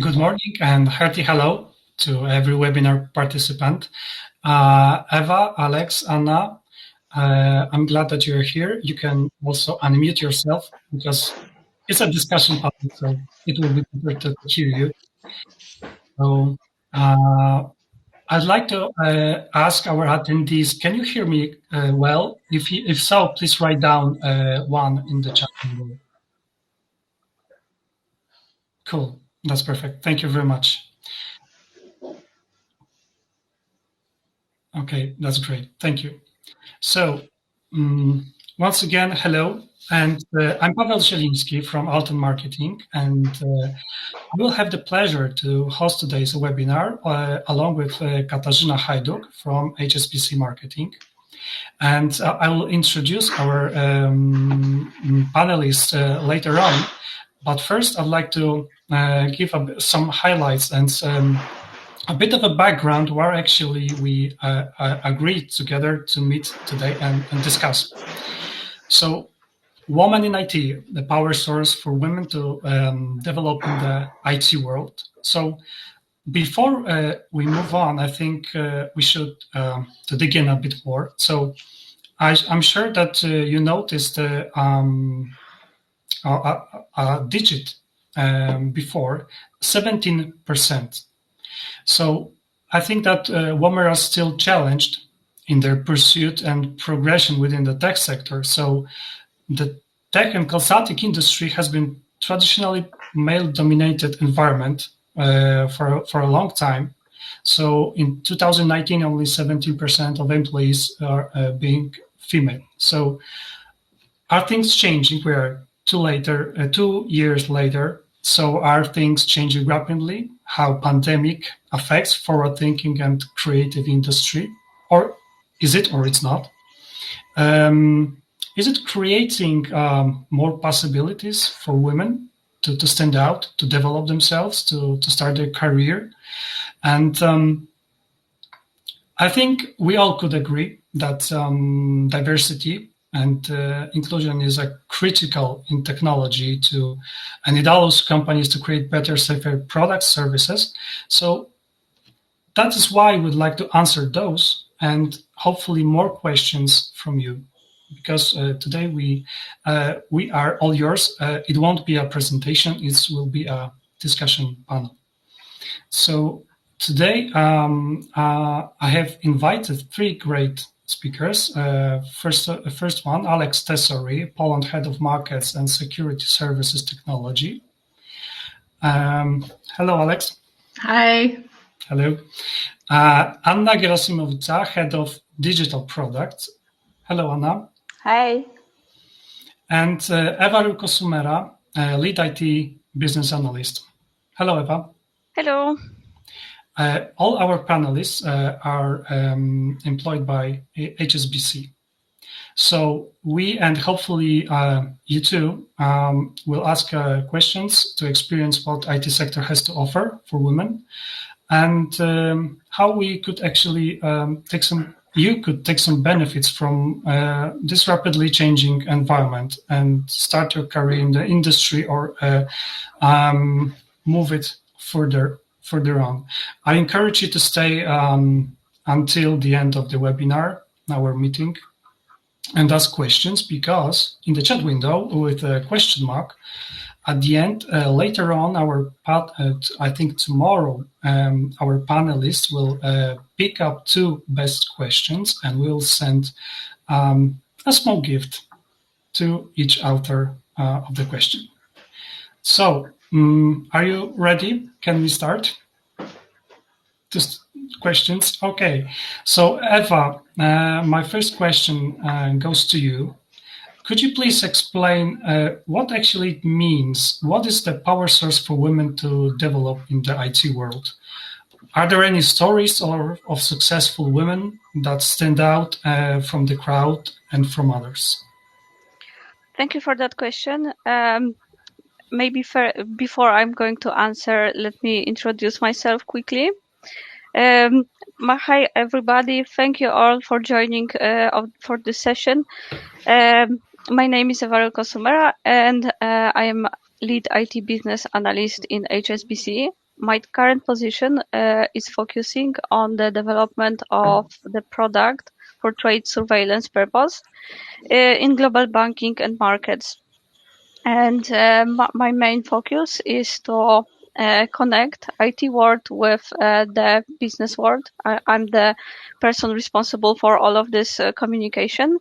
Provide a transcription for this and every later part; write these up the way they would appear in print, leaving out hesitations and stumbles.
Good morning and hearty hello to every webinar participant. Eva, Alex, Anna, I'm glad that you're here. You can also unmute yourself because it's a discussion topic, so it will be better to hear you. So I'd like to ask our attendees, can you hear me well? If so, please write down one in the chat window. Cool, that's perfect. Thank you very much. Okay, that's great. Thank you. So, once again, hello. And I'm Paweł Zieliński from ALTEN Marketing, and I will have the pleasure to host today's webinar along with Katarzyna Hajduk from HSBC Marketing. And I will introduce our panelists later on. But first, I'd like to give some highlights and a bit of a background where actually we agreed together to meet today and discuss. So, Women in IT, the power source for women to develop in the IT world. So, before we move on, I think we should to dig in a bit more. So, I'm sure that you noticed a digit before, 17%. So I think that women are still challenged in their pursuit and progression within the tech sector. So the tech and consulting industry has been traditionally male-dominated environment for a long time. So in 2019, only 17% of employees are being female. So are things changing? We are 2 years later. So are things changing rapidly? How pandemic affects forward-thinking and creative industry, or is it, or it's not? Is it creating more possibilities for women to stand out, to develop themselves, to start their career? And I think we all could agree that diversity and inclusion is a critical in technology and it allows companies to create better, safer products, services. So that is why we'd like to answer those and hopefully more questions from you. Because today we are all yours. It won't be a presentation, it will be a discussion panel. So today I have invited three great speakers. First one, Alex Tessari, Poland Head of Markets and Securities Services Technology. Hello, Alex. Hi. Hello. Anna Gerasimovica, Head of Digital Products. Hello, Anna. Hi. And Eva Ryłko-Sumera, Lead IT Business Analyst. Hello, Eva. Hello. All our panelists are employed by HSBC. So we, and hopefully you too, will ask questions to experience what IT sector has to offer for women and how we could actually you could take some benefits from this rapidly changing environment and start your career in the industry or move it further on. I encourage you to stay until the end of the webinar, our meeting, and ask questions, because in the chat window with a question mark at the end, later on, I think tomorrow, our panelists will pick up two best questions and we'll send a small gift to each author of the question. So, are you ready? Can we start? Just questions? Okay. So, Eva, my first question goes to you. Could you please explain what actually it means? What is the power source for women to develop in the IT world? Are there any stories of successful women that stand out from the crowd and from others? Thank you for that question. Maybe before I'm going to answer, let me introduce myself quickly. Hi, everybody. Thank you all for joining for this session. My name is Ryłko-Sumera, and I am Lead IT Business Analyst in HSBC. my current position is focusing on the development of the product for trade surveillance purpose in global banking and markets. And my main focus is to connect IT world with the business world. I'm the person responsible for all of this communication.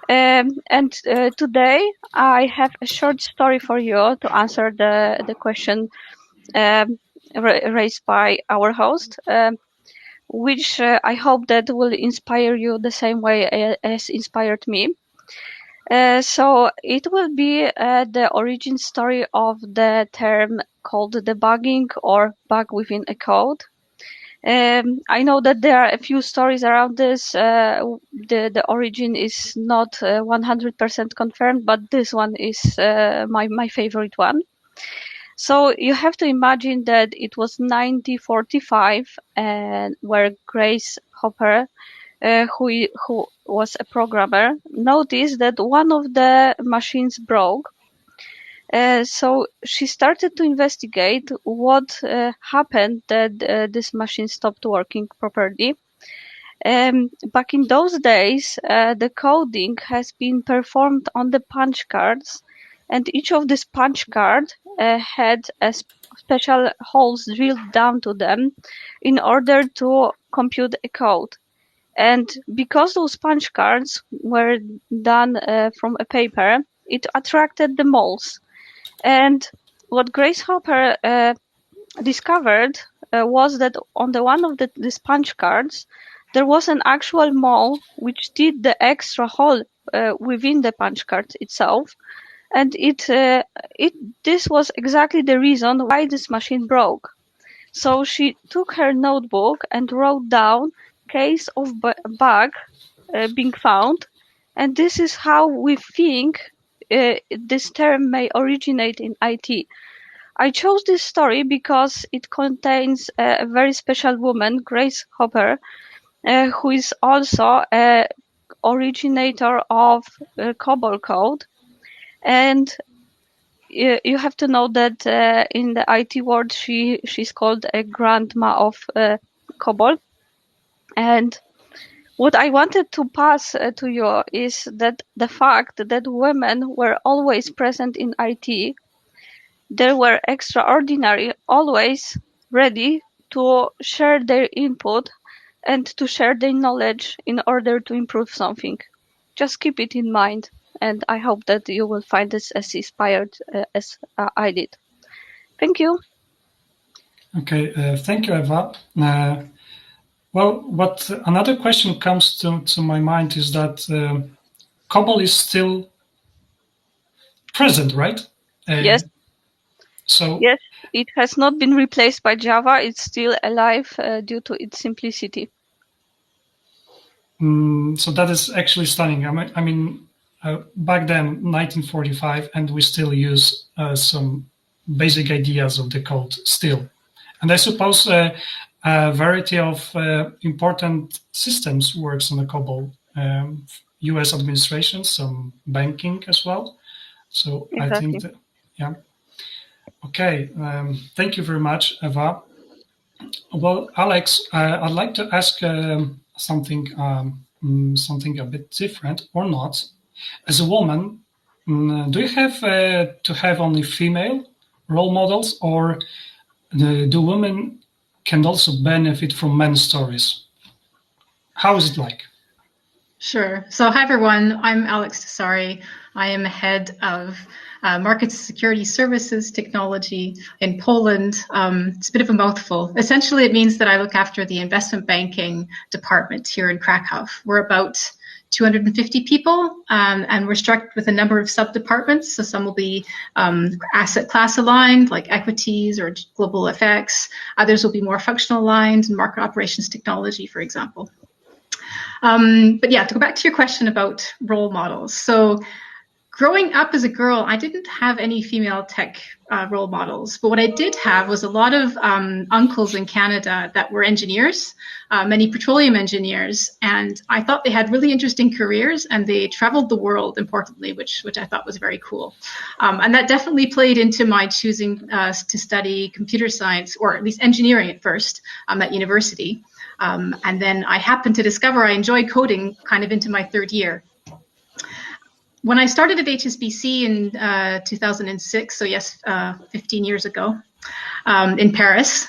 And today I have a short story for you to answer the question raised by our host, which I hope that will inspire you the same way as inspired me. So it will be the origin story of the term called debugging or bug within a code. I know that there are a few stories around this. The origin is not 100% confirmed, but this one is my favorite one. So you have to imagine that it was 1945, and where Grace Hopper, who was a programmer, noticed that one of the machines broke. So she started to investigate what happened that this machine stopped working properly. Back in those days, the coding has been performed on the punch cards, and each of these punch cards had a special holes drilled down to them in order to compute a code. And because those punch cards were done from a paper, it attracted the moles. And what Grace Hopper discovered was that on the one of these punch cards, there was an actual mole which did the extra hole within the punch card itself. And this was exactly the reason why this machine broke. So she took her notebook and wrote down case of bug being found, and this is how we think this term may originate in IT. I chose this story because it contains a very special woman, Grace Hopper, who is also an originator of COBOL code. And you have to know that in the IT world, she's called a grandma of COBOL. And what I wanted to pass to you is that the fact that women were always present in IT, they were extraordinary, always ready to share their input and to share their knowledge in order to improve something. Just keep it in mind, and I hope that you will find this as inspired as I did. Thank you. Okay, thank you, Eva. Well, what another question comes to my mind is that COBOL is still present, right? Yes. So yes, it has not been replaced by Java. It's still alive due to its simplicity. So that is actually stunning. I mean, back then, 1945, and we still use some basic ideas of the code still. And I suppose a variety of important systems works on the COBOL. U.S. administration, some banking as well. So Exactly. I think that, yeah. Okay, thank you very much, Eva. Well, Alex, I'd like to ask something a bit different or not. As a woman, do you have to have only female role models, or do women can also benefit from men's stories? How is it like? Sure. So hi, everyone. I'm Alex Tessari. I am head of Markets Securities Services Technology in Poland. It's a bit of a mouthful. Essentially, it means that I look after the investment banking department here in Krakow. We're about 250 people, and we're structured with a number of sub-departments. So some will be asset class aligned, like equities or global FX. Others will be more functional aligned, market operations technology, for example. But yeah, to go back to your question about role models. So growing up as a girl, I didn't have any female tech role models, but what I did have was a lot of uncles in Canada that were engineers, many petroleum engineers, and I thought they had really interesting careers, and they traveled the world, importantly, which I thought was very cool. And that definitely played into my choosing to study computer science, or at least engineering at first, at university. And then I happened to discover I enjoyed coding kind of into my third year. When I started at HSBC in 2006, so yes, 15 years ago, in Paris,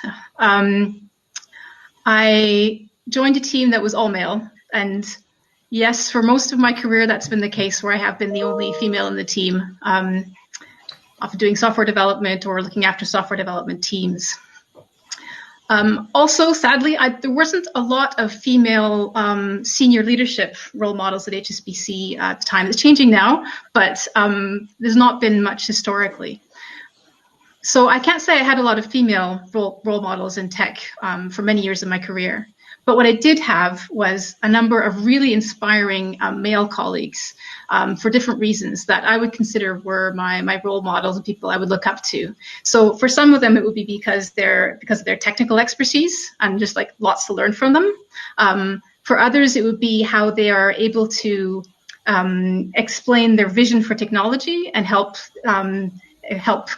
I joined a team that was all male. And yes, for most of my career, that's been the case, where I have been the only female in the team, often doing software development or looking after software development teams. Also, sadly, there wasn't a lot of female senior leadership role models at HSBC at the time. It's changing now, but there's not been much historically. So I can't say I had a lot of female role models in tech for many years of my career. But what I did have was a number of really inspiring male colleagues for different reasons that I would consider were my role models and people I would look up to. So for some of them, it would be because of their technical expertise and just like lots to learn from them. For others, it would be how they are able to explain their vision for technology and help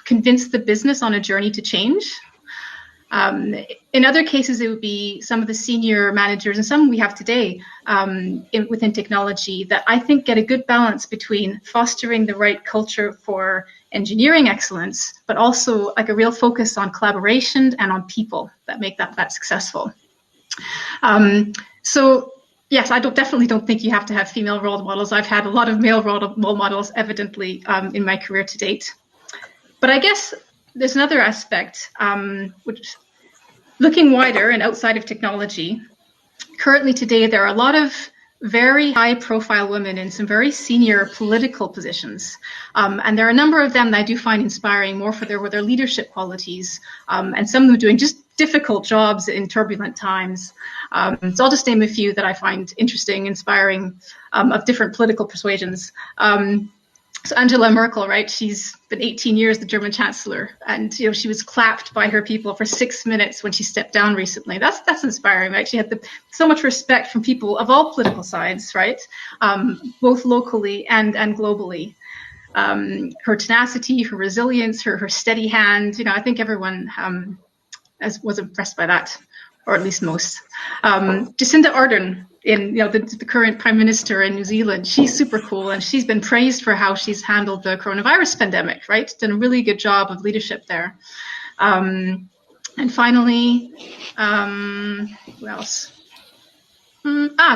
convince the business on a journey to change. In other cases, it would be some of the senior managers, and some we have today within technology, that I think get a good balance between fostering the right culture for engineering excellence, but also like a real focus on collaboration and on people that make that successful. So yes, I definitely don't think you have to have female role models. I've had a lot of male role models, evidently, in my career to date. But I guess there's another aspect, which, looking wider and outside of technology, currently today there are a lot of very high-profile women in some very senior political positions, and there are a number of them that I do find inspiring, more for their leadership qualities, and some of them doing just difficult jobs in turbulent times. So I'll just name a few that I find interesting, inspiring, of different political persuasions. So Angela Merkel, right? She's been 18 years the German chancellor, and she was clapped by her people for 6 minutes when she stepped down recently. That's inspiring, right? She had so much respect from people of all political sides, right? Both locally and globally. Her tenacity, her resilience, her steady hand. I think everyone was impressed by that, or at least most. Jacinda Ardern, the current prime minister in New Zealand, she's super cool, and she's been praised for how she's handled the coronavirus pandemic, right? Done a really good job of leadership there. And finally, who else?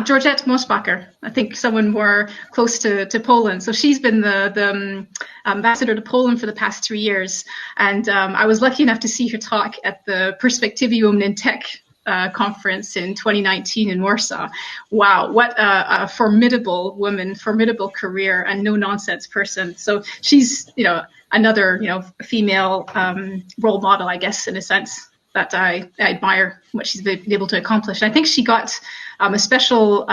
Georgette Mosbacher, I think someone more close to Poland. So she's been the ambassador to Poland for the past 3 years. And I was lucky enough to see her talk at the Perspektivium in Tech conference in 2019 in Warsaw. Wow, what a formidable woman, formidable career, and no nonsense person. So she's, another, female role model, I guess, in a sense, that I admire what she's been able to accomplish. I think she got a special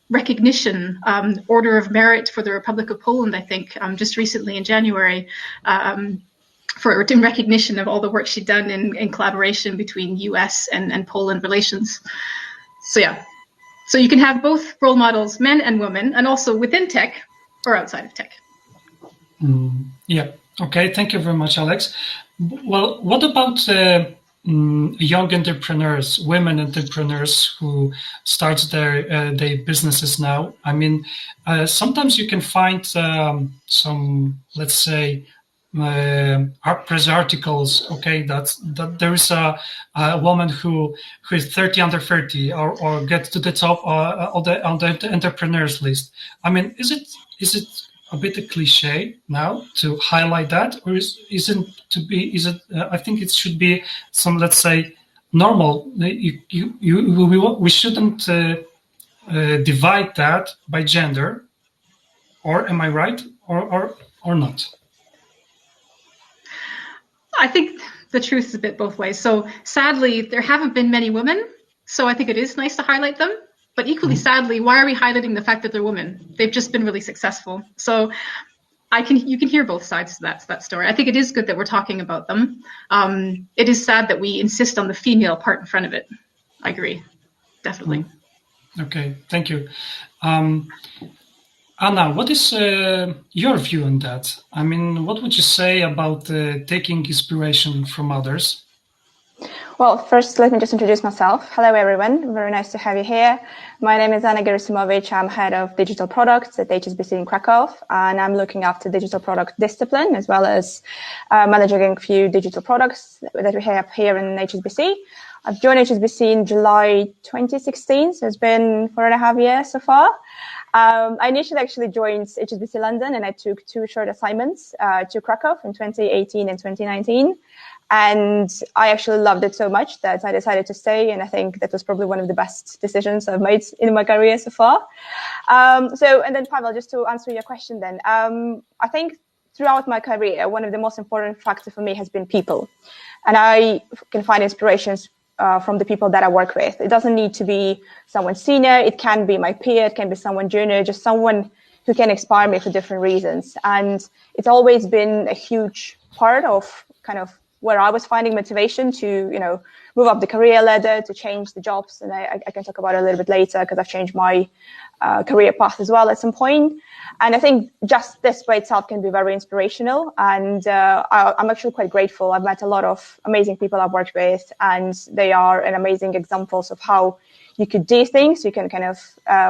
recognition, Order of Merit for the Republic of Poland, I think, just recently in January, in recognition of all the work she'd done in collaboration between US and Poland relations. So yeah, so you can have both role models, men and women, and also within tech or outside of tech. Yeah, okay, thank you very much, Alex. Well, what about young entrepreneurs, women entrepreneurs who start their businesses now? I mean, sometimes you can find some, let's say, press articles, okay, that there is a woman who is 30 under 30 or gets to the top on the entrepreneurs list. I mean, is it a bit a cliche now to highlight that, or I think it should be some, let's say, normal. We shouldn't divide that by gender, or am I right, or not? I think the truth is a bit both ways. So sadly, there haven't been many women. So I think it is nice to highlight them. But equally sadly, why are we highlighting the fact that they're women? They've just been really successful. So you can hear both sides to that story. I think it is good that we're talking about them. It is sad that we insist on the female part in front of it. I agree, definitely. Okay, thank you. Anna, what is your view on that? I mean, what would you say about taking inspiration from others? Well, first, let me just introduce myself. Hello, everyone. Very nice to have you here. My name is Anna Gerasimovic. I'm head of digital products at HSBC in Krakow, and I'm looking after digital product discipline as well as managing a few digital products that we have here in HSBC. I've joined HSBC in July 2016, so it's been 4.5 years so far. I initially actually joined HSBC London, and I took 2 short assignments to Krakow in 2018 and 2019. And I actually loved it so much that I decided to stay. And I think that was probably one of the best decisions I've made in my career so far. And then Pavel, just to answer your question then, I think throughout my career, one of the most important factors for me has been people. And I can find inspirations from the people that I work with. It doesn't need to be someone senior. It can be my peer. It can be someone junior, just someone who can inspire me for different reasons. And it's always been a huge part of kind of where I was finding motivation to, move up the career ladder, to change the jobs. And I can talk about it a little bit later because I've changed my career path as well at some point. And I think just this by itself can be very inspirational. And I'm actually quite grateful. I've met a lot of amazing people I've worked with, and they are an amazing examples of how you could do things. You can kind of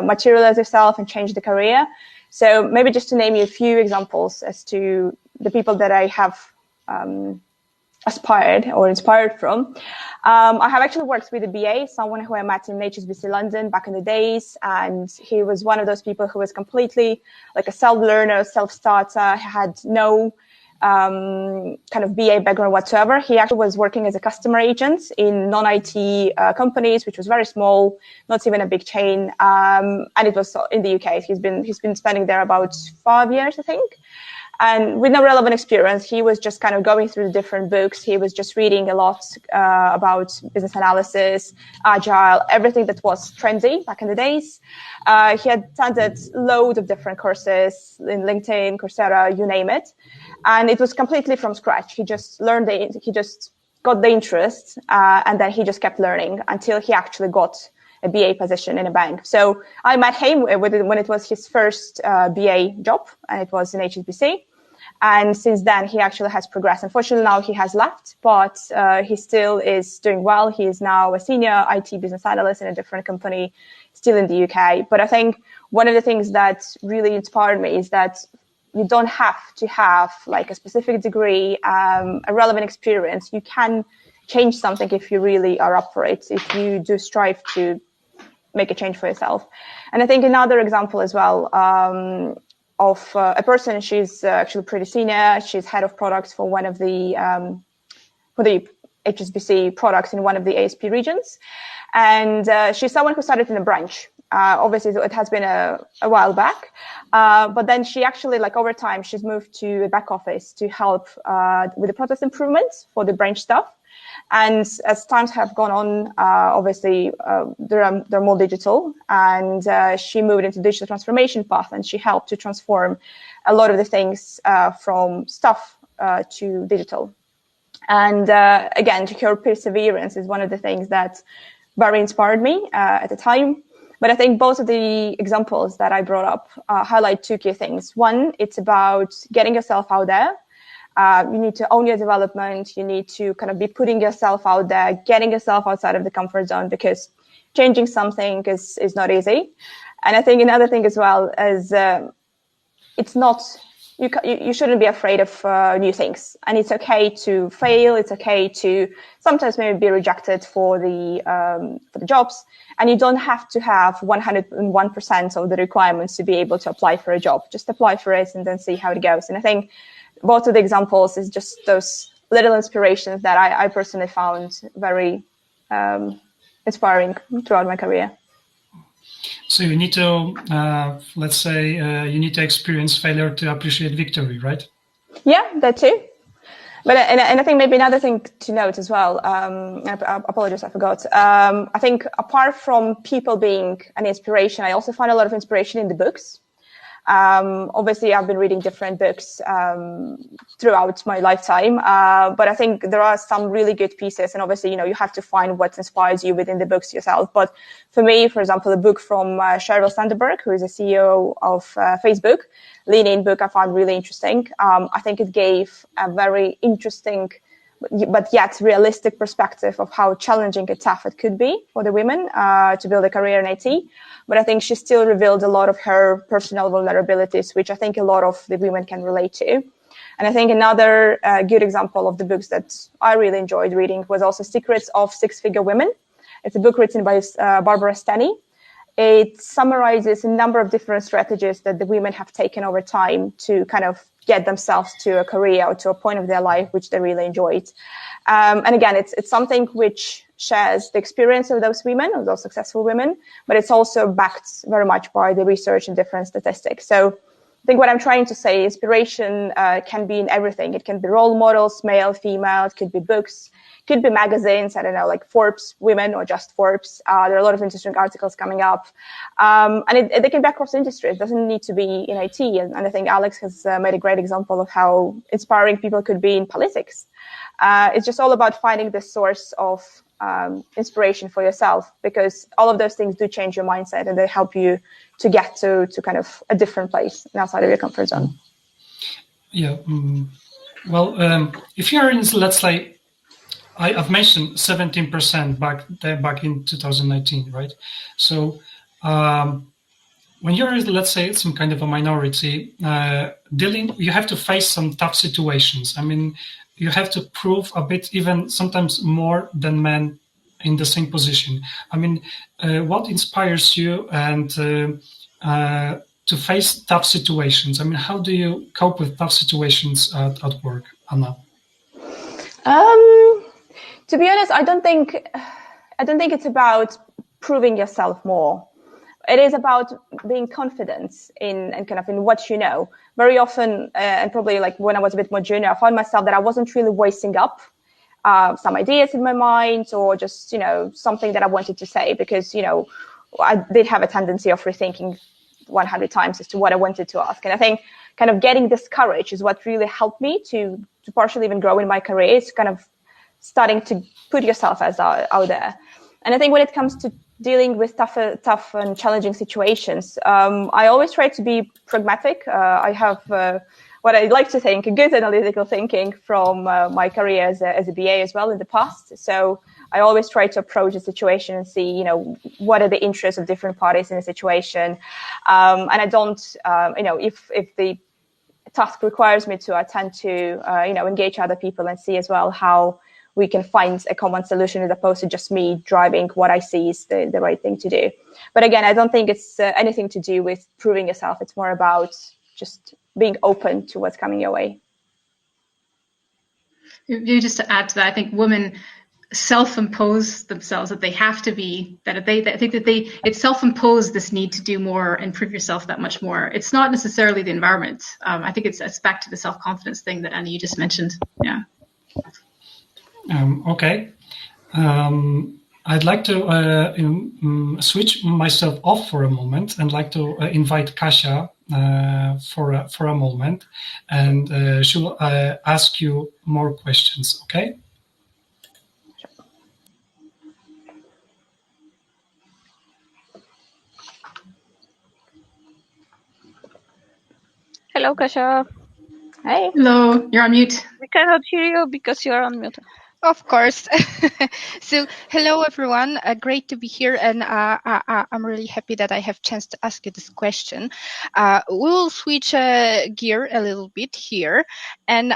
materialize yourself and change the career. So maybe just to name you a few examples as to the people that I have aspired or inspired from. I have actually worked with a BA, someone who I met in HSBC London back in the days, and he was one of those people who was completely like a self-learner, self-starter. He had no kind of BA background whatsoever. He actually was working as a customer agent in non-IT companies, which was very small, not even a big chain, and it was in the UK. He's been spending there about 5 years, I think. And with no relevant experience, he was just kind of going through the different books. He was just reading a lot about business analysis, agile, everything that was trendy back in the days. He had attended loads of different courses in LinkedIn, Coursera, you name it. And it was completely from scratch. He just learned he just got the interest, and then he just kept learning until he actually got a BA position in a bank. So I met him when it was his first BA job, and it was in HSBC. And since then, he actually has progressed. Unfortunately, now he has left, but he still is doing well. He is now a senior IT business analyst in a different company, still in the UK. But I think one of the things that really inspired me is that you don't have to have like a specific degree, a relevant experience. You can change something if you really are up for it, if you do strive to make a change for yourself. And I think another example as well, of a person, she's actually pretty senior. She's head of products for one of the HSBC products in one of the ASP regions. And she's someone who started in a branch. Obviously, it has been a while back. But then she actually, like over time, she's moved to a back office to help with the process improvements for the branch staff. And as times have gone on, obviously, they're more digital. And she moved into digital transformation path, and she helped to transform a lot of the things from stuff to digital. And again, her perseverance is one of the things that very inspired me at the time. But I think both of the examples that I brought up highlight 2 key things. One, it's about getting yourself out there. You need to own your development. You need to kind of be putting yourself out there, getting yourself outside of the comfort zone, because changing something is not easy. And I think another thing as well is it's not, you shouldn't be afraid of new things. And it's okay to fail. It's okay to sometimes maybe be rejected for the jobs. And you don't have to have 101% of the requirements to be able to apply for a job. Just apply for it and then see how it goes. And I think both of the examples is just those little inspirations that I personally found very inspiring throughout my career. So you need to, let's say, you need to experience failure to appreciate victory, right? Yeah, that too. But and I think maybe another thing to note as well, I apologize, I forgot. I think apart from people being an inspiration, I also find a lot of inspiration in the books. Obviously, I've been reading different books throughout my lifetime, but I think there are some really good pieces. And obviously, you have to find what inspires you within the books yourself. But for me, for example, a book from Sheryl Sandberg, who is the CEO of Facebook, Lean In book, I found really interesting. I think it gave a very interesting but yet realistic perspective of how challenging and tough it could be for the women to build a career in IT. But I think she still revealed a lot of her personal vulnerabilities, which I think a lot of the women can relate to. And I think another good example of the books that I really enjoyed reading was also Secrets of Six-Figure Women. It's a book written by Barbara Stanny. It summarizes a number of different strategies that the women have taken over time to kind of get themselves to a career or to a point of their life which they really enjoyed. And again, it's something which shares the experience of those women, of those successful women, but it's also backed very much by the research and different statistics. So I think what I'm trying to say, inspiration can be in everything. It can be role models, male, female, it could be books, could be magazines, I don't know, like Forbes Women or just Forbes. There are a lot of interesting articles coming up. And they can be across industry. It doesn't need to be in IT. And I think Alex has made a great example of how inspiring people could be in politics. It's just all about finding the source of inspiration for yourself, because all of those things do change your mindset and they help you to get to kind of a different place outside of your comfort zone. Yeah. Well, if you're in, let's say, I've mentioned 17% back in 2019, right? So when you're, let's say, some kind of a minority, you have to face some tough situations. I mean, you have to prove a bit, even sometimes more than men in the same position. I mean, what inspires you and to face tough situations? I mean, how do you cope with tough situations at work, Anna? To be honest, I don't think it's about proving yourself more. It is about being confident in what you know. Very often, and probably like when I was a bit more junior, I found myself that I wasn't really voicing up some ideas in my mind or just, something that I wanted to say because, I did have a tendency of rethinking 100 times as to what I wanted to ask. And I think kind of getting this courage is what really helped me to partially even grow in my career. It's kind of starting to put yourself out there. And I think when it comes to dealing with tough and challenging situations, I always try to be pragmatic. I have what I like to think, good analytical thinking from my career as a BA as well in the past. So I always try to approach a situation and see, what are the interests of different parties in a situation. And I don't, if the task requires me to, I tend to, engage other people and see as well how we can find a common solution as opposed to just me driving what I see is the right thing to do. But again, I don't think it's anything to do with proving yourself. It's more about just being open to what's coming your way. Just to add to that, I think women self-impose themselves that they have to be, it's self-imposed this need to do more and prove yourself that much more. It's not necessarily the environment. I think it's back to the self-confidence thing that Anna, you just mentioned. Yeah. Okay. I'd like to switch myself off for a moment and like to invite Kasia for a moment, and she'll ask you more questions. Okay. Hello, Kasia. Hey. Hello, you're on mute. We cannot hear you because you're on mute. Of course. So, hello everyone. Great to be here, and I'm really happy that I have a chance to ask you this question. We'll switch gear a little bit here, and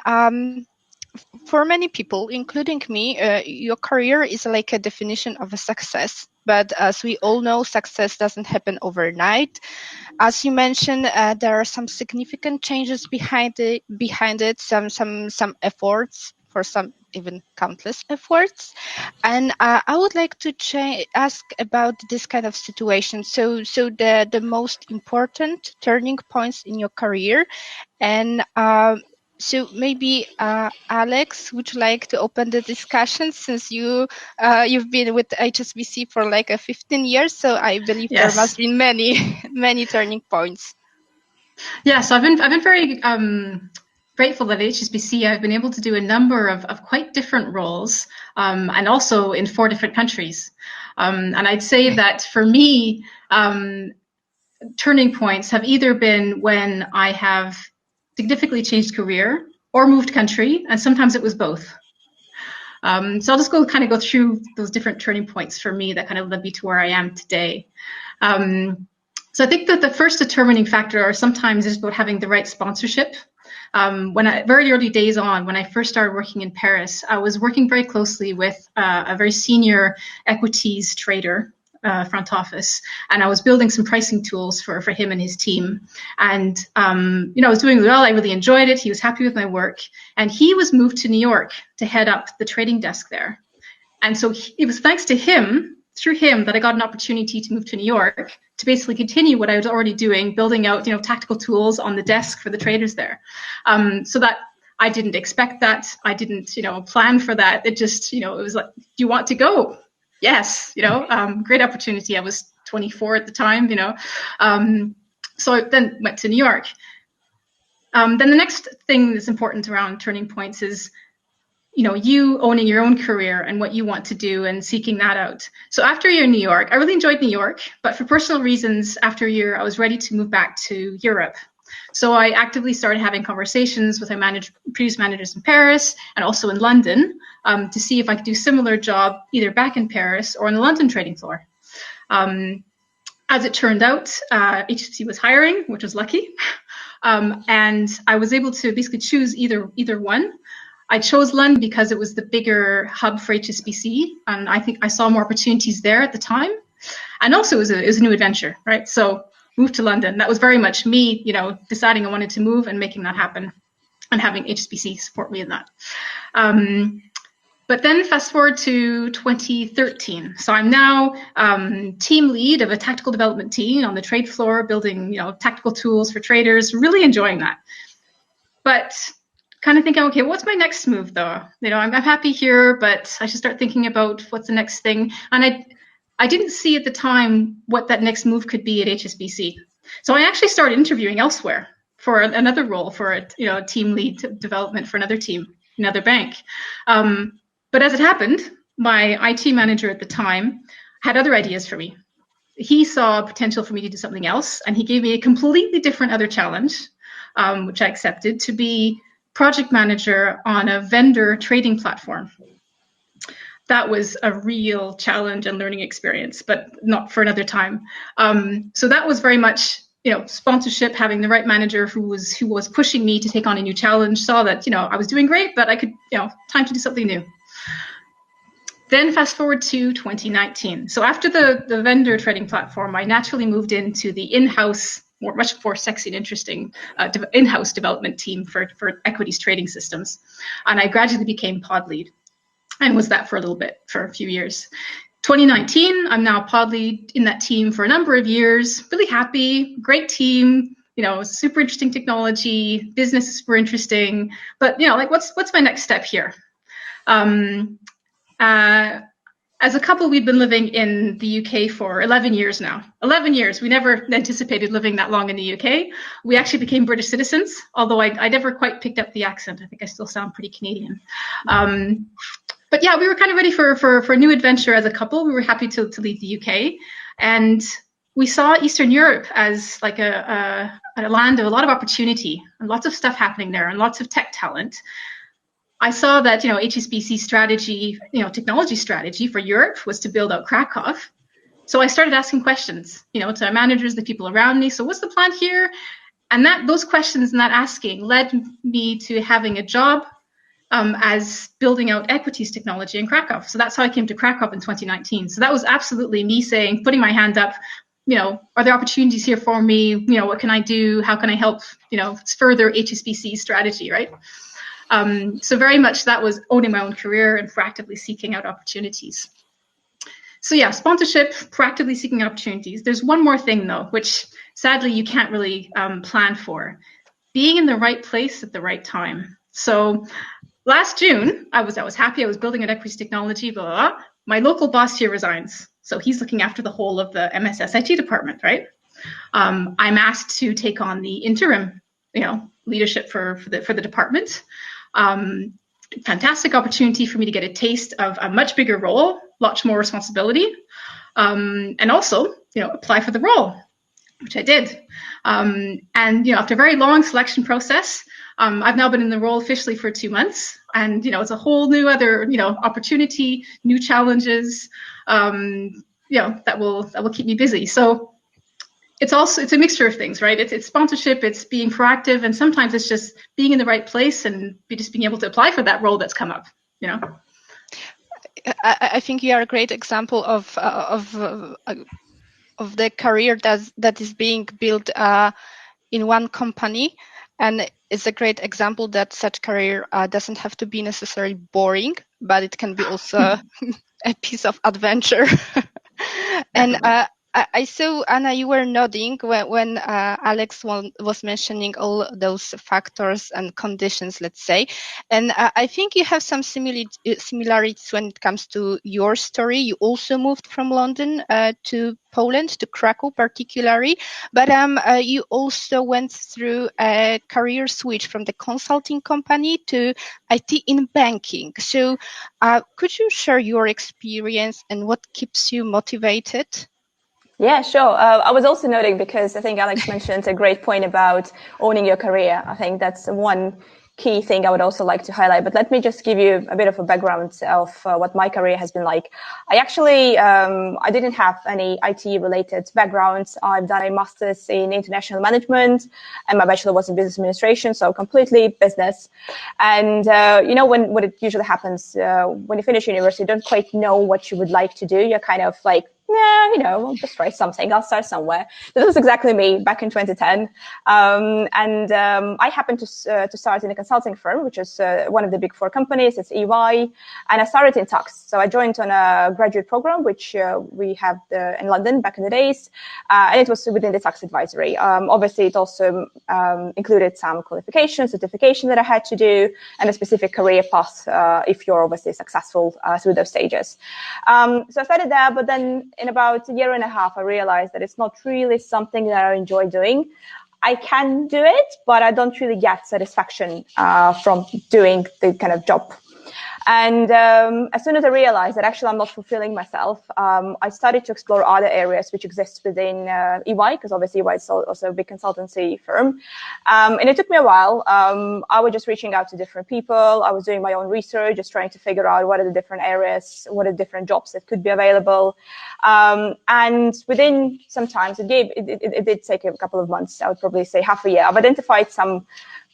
for many people, including me, your career is like a definition of a success. But as we all know, success doesn't happen overnight. As you mentioned, there are some significant changes behind it, some efforts, for some even countless efforts. And I would like to ask about this kind of situation. So the most important turning points in your career, and so maybe Alex, would you like to open the discussion, since you've been with HSBC for like 15 years, so I believe Yes. there must be many turning points. Yeah, so I've been very grateful that at HSBC I've been able to do a number of quite different roles, and also in 4 different countries. And I'd say that for me, turning points have either been when I have significantly changed career or moved country, and sometimes it was both. So I'll just go through those different turning points for me that kind of led me to where I am today. So I think that the first determining factor sometimes is about having the right sponsorship. Very early days on, when I first started working in Paris, I was working very closely with a very senior equities trader, front office, and I was building some pricing tools for him and his team. And I was doing well. I really enjoyed it. He was happy with my work, and he was moved to New York to head up the trading desk there. And so it was thanks to him, through him, that I got an opportunity to move to New York to basically continue what I was already doing, building out, tactical tools on the desk for the traders there. So that I didn't expect that. I didn't, plan for that. It just, it was like, do you want to go? Yes, great opportunity. I was 24 at the time, so I then went to New York. Then the next thing that's important around turning points is you owning your own career and what you want to do and seeking that out. So after a year in New York, I really enjoyed New York, but for personal reasons, after a year, I was ready to move back to Europe. So I actively started having conversations with my previous managers in Paris and also in London to see if I could do a similar job either back in Paris or on the London trading floor. As it turned out, HSBC was hiring, which was lucky. And I was able to basically choose either one. I chose London because it was the bigger hub for HSBC, and I think I saw more opportunities there at the time. And also it was a new adventure, right? So moved to London. That was very much me, deciding I wanted to move and making that happen and having HSBC support me in that. But then fast forward to 2013. So I'm now team lead of a tactical development team on the trade floor, building, tactical tools for traders, really enjoying that. But kind of thinking, okay, what's my next move though? I'm happy here, but I should start thinking about what's the next thing. And I didn't see at the time what that next move could be at HSBC. So I actually started interviewing elsewhere for another role, for a team lead development for another team, another bank. But as it happened, my IT manager at the time had other ideas for me. He saw potential for me to do something else, and he gave me a completely different other challenge, which I accepted, to be project manager on a vendor trading platform. That was a real challenge and learning experience, but not for another time. So that was very much, sponsorship, having the right manager who was pushing me to take on a new challenge, saw that, I was doing great, but I could, time to do something new. Then fast forward to 2019. So after the vendor trading platform, I naturally moved into the in-house, much more sexy and interesting in-house development team for equities trading systems. And I gradually became pod lead and was that for a little bit, for a few years. 2019, I'm now pod lead in that team for a number of years, really happy, great team, super interesting technology, business is super interesting, but what's my next step here? As a couple, we've been living in the UK for 11 years now. 11 years. We never anticipated living that long in the UK. We actually became British citizens, although I never quite picked up the accent. I think I still sound pretty Canadian. But yeah, we were kind of ready for a new adventure as a couple. We were happy to leave the UK. And we saw Eastern Europe as like a land of a lot of opportunity and lots of stuff happening there and lots of tech talent. I saw that, HSBC strategy, technology strategy for Europe was to build out Krakow. So I started asking questions, to our managers, the people around me. So what's the plan here? And those questions and that asking led me to having a job as building out equities technology in Krakow. So that's how I came to Krakow in 2019. So that was absolutely me saying, putting my hand up, are there opportunities here for me? What can I do? How can I help, further HSBC strategy, right? So very much that was owning my own career and proactively seeking out opportunities. So yeah, sponsorship, proactively seeking opportunities. There's one more thing though, which sadly you can't really plan for. Being in the right place at the right time. So last June, I was happy. I was building an equities technology, blah, blah, blah. My local boss here resigns. So he's looking after the whole of the MSS IT department, right? I'm asked to take on the interim, leadership for the department. Fantastic opportunity for me to get a taste of a much bigger role, much more responsibility, and also, apply for the role, which I did. And after a very long selection process, I've now been in the role officially for 2 months, and it's a whole new other opportunity, new challenges, that will keep me busy. So it's a mixture of things, right? It's sponsorship, it's being proactive, and sometimes it's just being in the right place and just being able to apply for that role that's come up. I think you are a great example of the career that is being built in one company, and it's a great example that such career doesn't have to be necessarily boring, but it can be also a piece of adventure. And I saw, Anna, you were nodding when Alex was mentioning all those factors and conditions, let's say. And I think you have some similarities when it comes to your story. You also moved from London to Poland, to Krakow particularly, but you also went through a career switch from the consulting company to IT in banking. So could you share your experience and what keeps you motivated? Yeah, sure. I was also noting, because I think Alex mentioned a great point about owning your career. I think that's one key thing I would also like to highlight. But let me just give you a bit of a background of what my career has been like. I actually, I didn't have any IT-related background. I've done a master's in international management, and my bachelor was in business administration, so completely business. And, when it usually happens, when you finish university, you don't quite know what you would like to do. You're kind of like, yeah, I'll just try something. I'll start somewhere. This was exactly me back in 2010. I happened to start in a consulting firm, which is one of the big 4 companies. It's EY. And I started in tax. So I joined on a graduate program, which we have in London back in the days. And it was within the tax advisory. Obviously, it also included some qualification, certification that I had to do, and a specific career path if you're obviously successful through those stages. So I started there, but then in about a year and a half, I realized that it's not really something that I enjoy doing. I can do it, but I don't really get satisfaction from doing the kind of job. And as soon as I realized that actually I'm not fulfilling myself, I started to explore other areas which exist within EY, because obviously EY is also a big consultancy firm. And it took me a while. I was just reaching out to different people. I was doing my own research, just trying to figure out what are the different areas, what are the different jobs that could be available. And within some time, it did take a couple of months. I would probably say half a year. I've identified some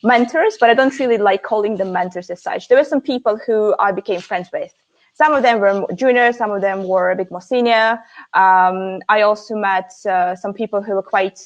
mentors, but I don't really like calling them mentors as such. There were some people who I became friends with. Some of them were junior, some of them were a bit more senior. I also met some people who were quite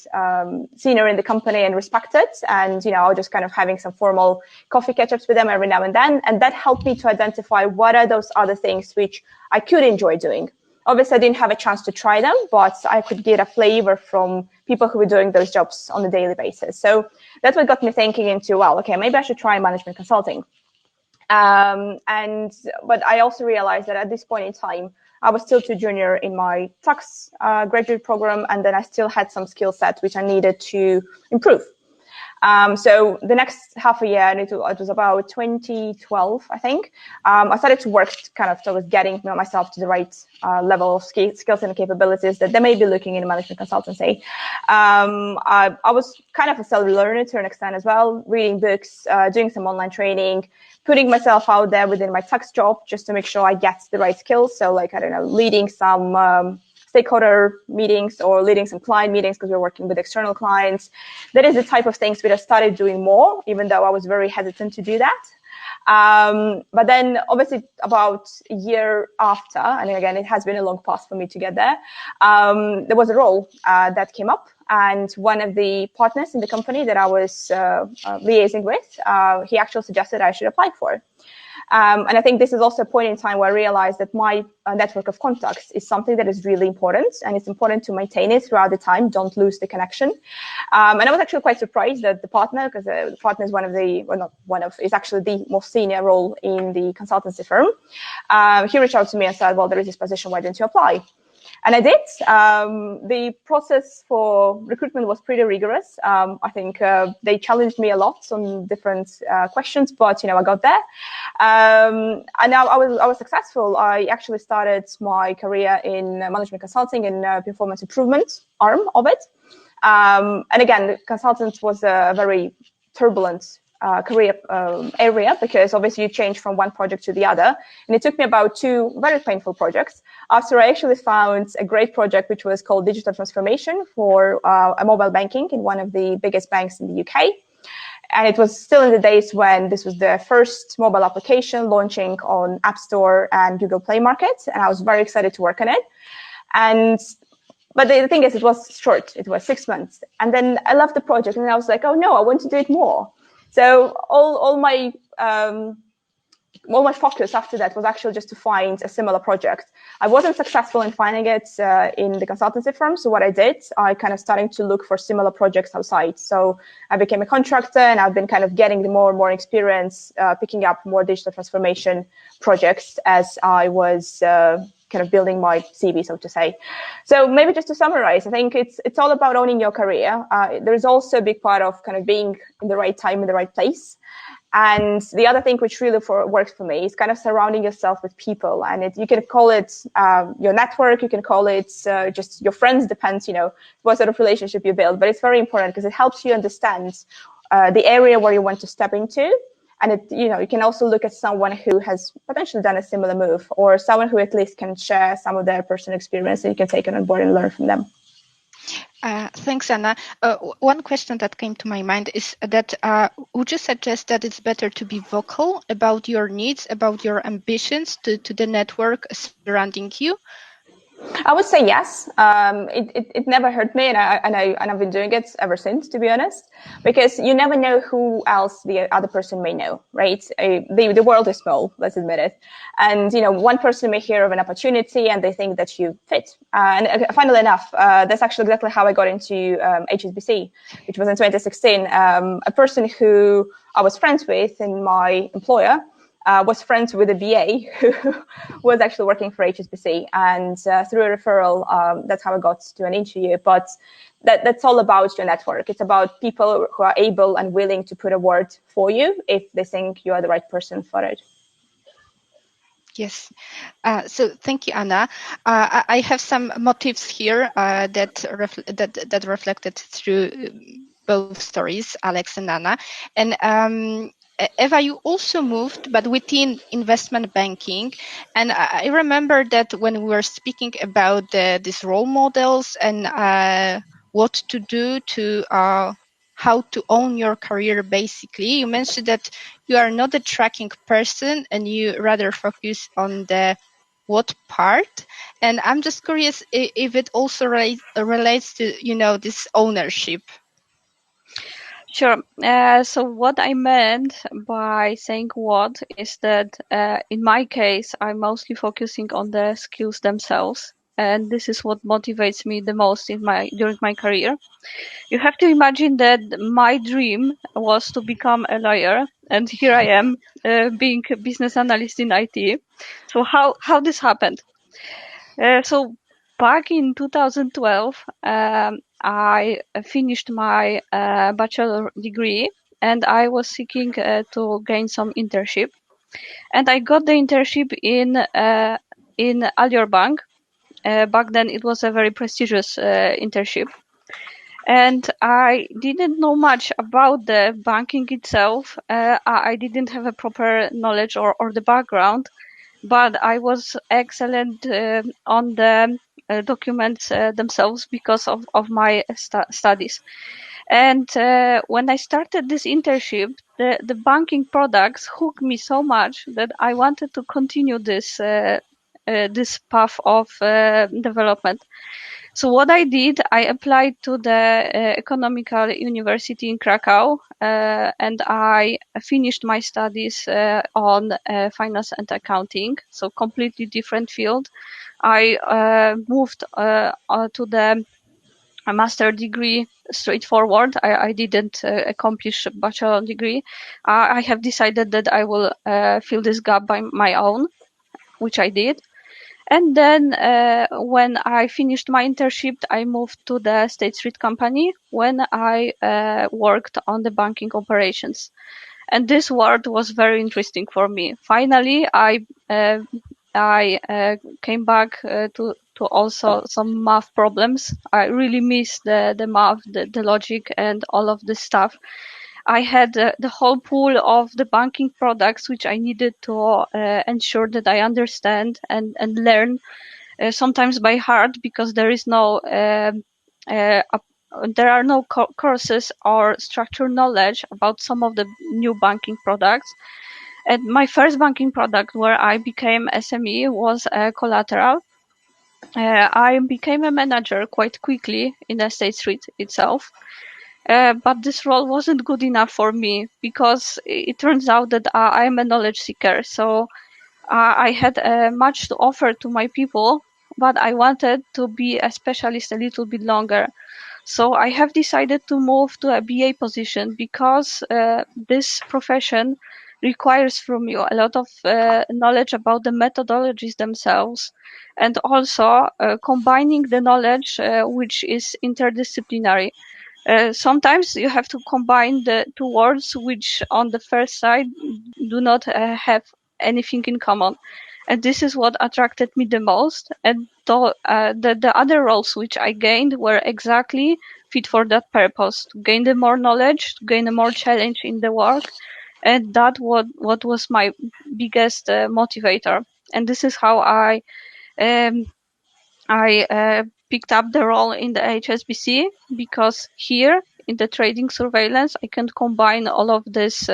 senior in the company and respected. And, I was just kind of having some formal coffee catch-ups with them every now and then. And that helped me to identify what are those other things which I could enjoy doing. Obviously, I didn't have a chance to try them, but I could get a flavor from people who were doing those jobs on a daily basis. So that's what got me thinking into, well, okay, maybe I should try management consulting. But I also realized that at this point in time, I was still too junior in my tax graduate program, and then I still had some skill sets which I needed to improve. So the next half a year, and it was about 2012, I think, I started to work kind of towards getting myself to the right level of skills and capabilities that they may be looking in management consultancy. I was kind of a self-learner to an extent as well, reading books, doing some online training, putting myself out there within my tax job just to make sure I get the right skills. So like, I don't know, leading some stakeholder meetings or leading some client meetings because we're working with external clients. That is the type of things that I started doing more, even though I was very hesitant to do that. But then obviously about a year after, and again, it has been a long path for me to get there, there was a role that came up. And one of the partners in the company that I was liaising with, he actually suggested I should apply for. And I think this is also a point in time where I realized that my network of contacts is something that is really important, and it's important to maintain it throughout the time. Don't lose the connection. And I was actually quite surprised that the partner, because the partner is is actually the most senior role in the consultancy firm. He reached out to me and said, well, there is this position, why don't you apply? And I did. The process for recruitment was pretty rigorous. I think they challenged me a lot on different questions, but I got there. And now I was successful. I actually started my career in management consulting and performance improvement arm of it. And again, consultant was a very turbulent career area, because obviously you change from one project to the other. And it took me about 2 very painful projects after I actually found a great project, which was called digital transformation for a mobile banking in one of the biggest banks in the UK. And it was still in the days when this was the first mobile application launching on App Store and Google Play Market. And I was very excited to work on it. But the thing is, it was short. It was 6 months. And then I left the project and I was like, oh no, I want to do it more. So all my focus after that was actually just to find a similar project. I wasn't successful in finding it in the consultancy firm. So what I did, I kind of started to look for similar projects outside. So I became a contractor, and I've been kind of getting the more and more experience, picking up more digital transformation projects as I was kind of building my CV, so to say. So maybe just to summarize, I think it's all about owning your career. There's also a big part of kind of being in the right time, in the right place. And the other thing which really works for me is kind of surrounding yourself with people. And you can call it your network, you can call it just your friends, depends, what sort of relationship you build. But it's very important because it helps you understand the area where you want to step into. And you can also look at someone who has potentially done a similar move, or someone who at least can share some of their personal experience, and you can take it on board and learn from them. Thanks, Anna. One question that came to my mind is that would you suggest that it's better to be vocal about your needs, about your ambitions to the network surrounding you? I would say yes. It never hurt me, and I've been doing it ever since, to be honest, because you never know who else the other person may know, right? The world is small, let's admit it, and one person may hear of an opportunity and they think that you fit. And funnily enough, that's actually exactly how I got into HSBC, which was in 2016. A person who I was friends with in my employer was friends with a BA who was actually working for HSBC, and through a referral, that's how I got to an interview. But that's all about your network. It's about people who are able and willing to put a word for you if they think you are the right person for it. Yes. So thank you, Anna. I have some motifs here that reflected through both stories, Alex and Anna. And Eva, you also moved, but within investment banking. And I remember that when we were speaking about these role models and what to do to how to own your career, basically, you mentioned that you are not a tracking person and you rather focus on the what part. And I'm just curious if it also relates to, this ownership. Sure. So what I meant by saying what is that in my case, I'm mostly focusing on the skills themselves. And this is what motivates me the most during my career. You have to imagine that my dream was to become a lawyer, and here I am being a business analyst in IT. So how this happened? So back in 2012, I finished my bachelor degree, and I was seeking to gain some internship, and I got the internship in Alior Bank. Back then, it was a very prestigious internship. And I didn't know much about the banking itself. I didn't have a proper knowledge or the background, but I was excellent on the documents themselves because of my studies. And when I started this internship, the banking products hooked me so much that I wanted to continue this path of development. So what I did, I applied to the Economical University in Krakow, and I finished my studies on finance and accounting, so completely different field. I moved to the master degree straightforward. I didn't accomplish a bachelor degree. I have decided that I will fill this gap by my own, which I did. And then when I finished my internship, I moved to the State Street company when I worked on the banking operations. And this world was very interesting for me. Finally, I came back to also some math problems. I really miss the math, the logic, and all of this stuff. I had the whole pool of the banking products which I needed to ensure that I understand and learn, sometimes by heart, because there is no there are no courses or structured knowledge about some of the new banking products. And my first banking product where I became SME was collateral. I became a manager quite quickly in the State Street itself. But this role wasn't good enough for me because it turns out that I am a knowledge seeker. So I had much to offer to my people, but I wanted to be a specialist a little bit longer. So I have decided to move to a BA position because this profession requires from you a lot of knowledge about the methodologies themselves, and also combining the knowledge which is interdisciplinary. Sometimes you have to combine the two words which on the first side do not have anything in common. And this is what attracted me the most. And the other roles which I gained were exactly fit for that purpose, to gain the more knowledge, to gain a more challenge in the work. And that what was my biggest motivator. And this is how I picked up the role in the HSBC, because here in the trading surveillance, I can combine all of this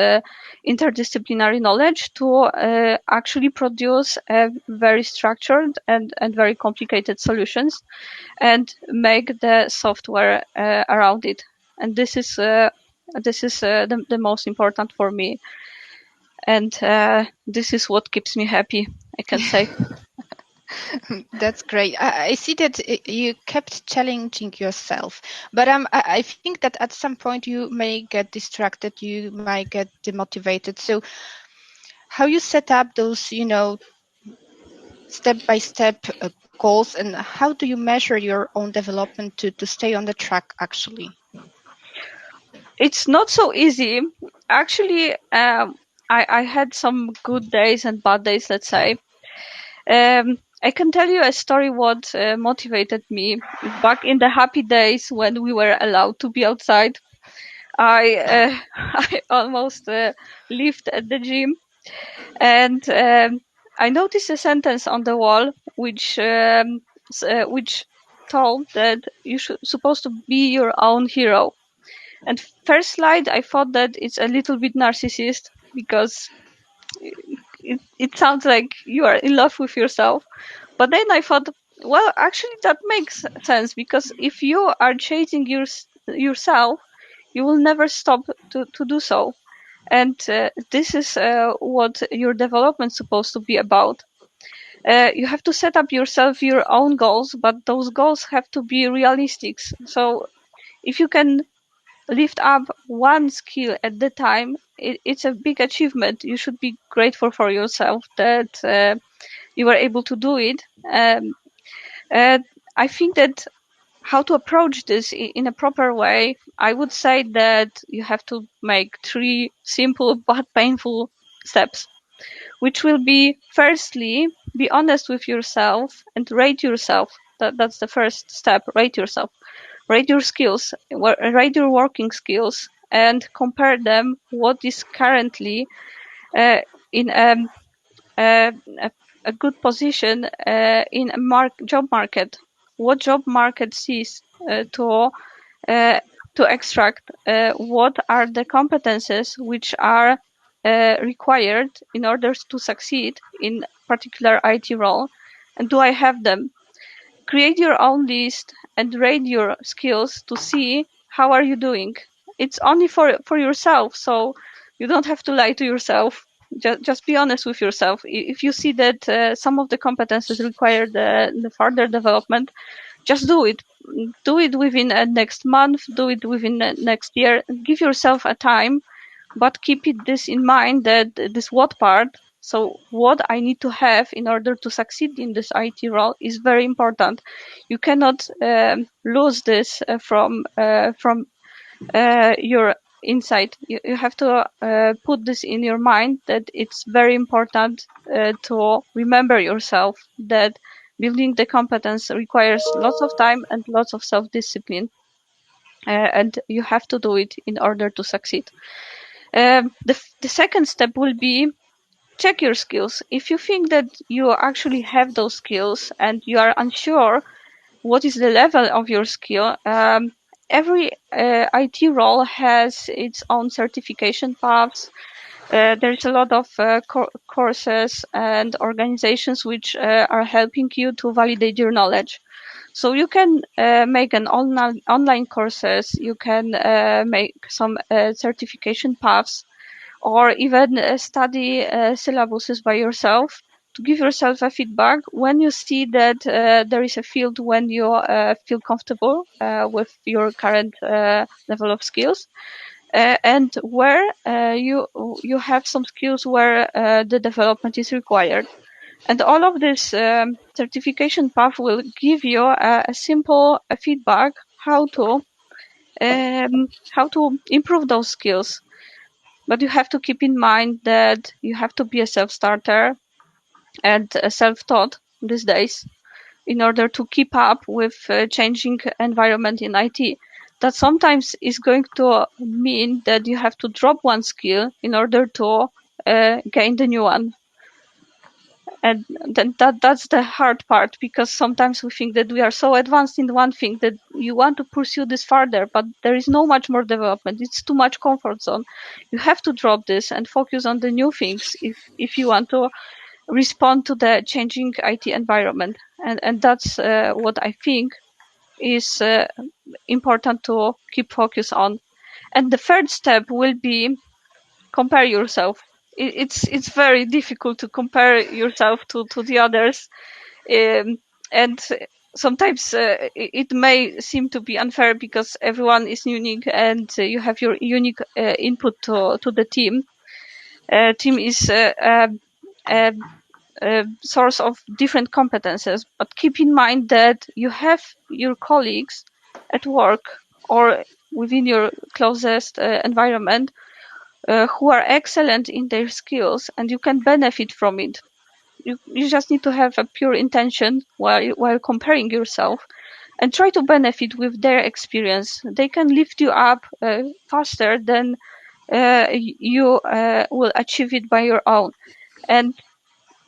interdisciplinary knowledge to actually produce very structured and very complicated solutions and make the software around it. And this is the most important for me. And this is what keeps me happy, I can say. That's great. I see that you kept challenging yourself, but I think that at some point you may get distracted, you might get demotivated. So how you set up those, step-by-step goals, and how do you measure your own development to stay on the track, actually? It's not so easy. Actually, I had some good days and bad days, let's say. I can tell you a story what motivated me. Back in the happy days when we were allowed to be outside, I I almost lived at the gym, and I noticed a sentence on the wall which told that you should supposed to be your own hero. And first slide, I thought that it's a little bit narcissist because it sounds like you are in love with yourself. But then I thought, well, actually that makes sense, because if you are chasing yourself, you will never stop to do so. And this is what your development is supposed to be about. You have to set up yourself your own goals, but those goals have to be realistic. So if you can lift up one skill at the time, it's a big achievement. You should be grateful for yourself that you were able to do it. I think that how to approach this in a proper way, I would say that you have to make 3 simple but painful steps, which will be, firstly, be honest with yourself and rate yourself. That's the first step. Rate yourself. Rate your skills, rate your working skills, and compare them what is currently in a good position in a job market. What job market sees to extract what are the competences which are required in order to succeed in particular IT role, and do I have them? Create your own list and rate your skills to see how are you doing. It's only for yourself, so you don't have to lie to yourself. Just be honest with yourself. If you see that some of the competences require the further development, just do it. Do it within next month, do it within next year. Give yourself a time, but keep this in mind that this what part So what I need to have in order to succeed in this IT role is very important. You cannot lose this from your insight. You have to put this in your mind that it's very important to remember yourself that building the competence requires lots of time and lots of self-discipline, and you have to do it in order to succeed. The second step will be check your skills. If you think that you actually have those skills and you are unsure what is the level of your skill, every IT role has its own certification paths. There's a lot of courses and organizations which are helping you to validate your knowledge. So you can make an online courses, you can make some certification paths, or even study syllabuses by yourself to give yourself a feedback when you see that there is a field when you feel comfortable with your current level of skills, and where you have some skills where the development is required. And all of this certification path will give you a simple feedback how to improve those skills. But you have to keep in mind that you have to be a self-starter and self-taught these days in order to keep up with changing environment in IT. That sometimes is going to mean that you have to drop one skill in order to gain the new one. And then that's the hard part, because sometimes we think that we are so advanced in one thing that you want to pursue this further, but there is no much more development. It's too much comfort zone. You have to drop this and focus on the new things if you want to respond to the changing IT environment. And that's what I think is important to keep focus on. And the third step will be compare yourself. It's very difficult to compare yourself to the others, and sometimes it may seem to be unfair because everyone is unique and you have your unique input to the team. Team is a source of different competences, but keep in mind that you have your colleagues at work or within your closest environment who are excellent in their skills, and you can benefit from it. You just need to have a pure intention while comparing yourself, and try to benefit with their experience. They can lift you up faster than you will achieve it by your own. And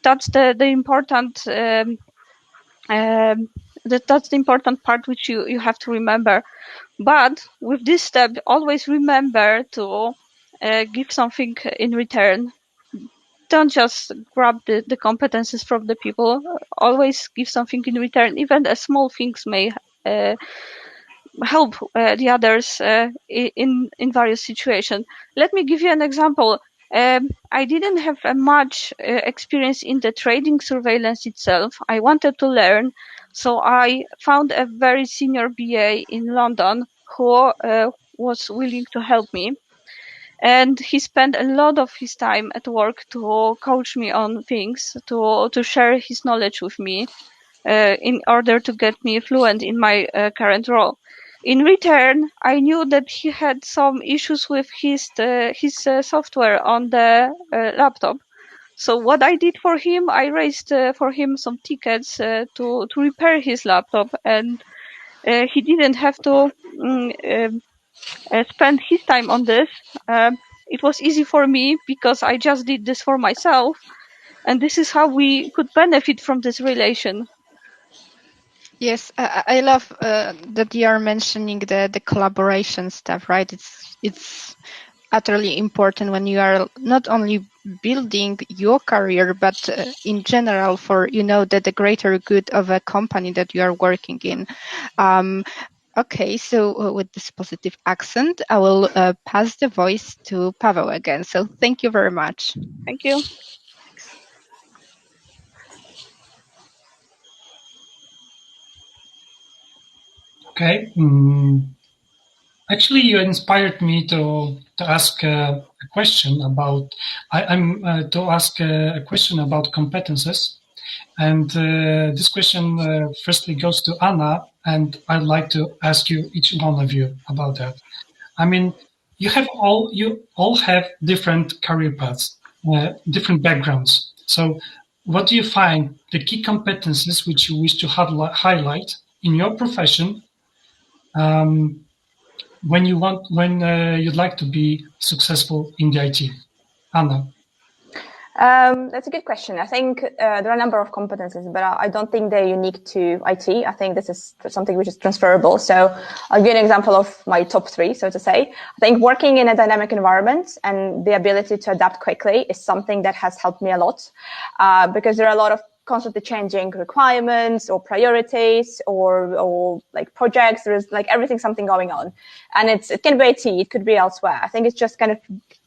that's the important that's the important part which you have to remember. But with this step, always remember to give something in return. Don't just grab the competences from the people. Always give something in return. Even small things may help the others in various situations. Let me give you an example. I didn't have much experience in the trading surveillance itself. I wanted to learn, so I found a very senior BA in London who was willing to help me. And he spent a lot of his time at work to coach me on things, to share his knowledge with me in order to get me fluent in my current role. In return, I knew that he had some issues with his software on the laptop. So what I did for him, I raised for him some tickets to repair his laptop, and he didn't have to spend his time on this. It was easy for me because I just did this for myself, and this is how we could benefit from this relation. Yes, I love that you are mentioning the collaboration stuff, right? It's utterly important when you are not only building your career, but in general for the greater good of a company that you are working in. Okay, so with this positive accent, I will pass the voice to Paweł again. So thank you very much. Thank you. Okay. Actually, you inspired me to ask a question about. I'm to ask a question about competences, and this question firstly goes to Anna, and I'd like to ask you each one of you about that. I mean, you all have different career paths, different backgrounds. So, what do you find the key competences which you wish to highlight in your profession? When you'd like to be successful in the IT? Anna. That's a good question. I think there are a number of competencies, but I don't think they're unique to IT. I think this is something which is transferable. So I'll give you an example of my top 3, so to say. I think working in a dynamic environment and the ability to adapt quickly is something that has helped me a lot, because there are a lot of constantly changing requirements or priorities or like projects. There's like everything, something going on, and it can be IT, it could be elsewhere. I think it's just kind of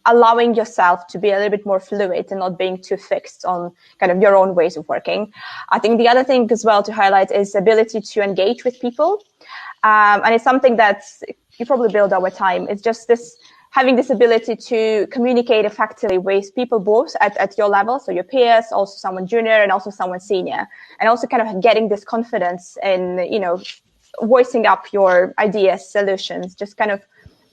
allowing yourself to be a little bit more fluid and not being too fixed on kind of your own ways of working. I think the other thing as well to highlight is the ability to engage with people, and it's something that you probably build over time. It's just this having this ability to communicate effectively with people both at your level, so your peers, also someone junior and also someone senior, and also kind of getting this confidence in, voicing up your ideas, solutions, just kind of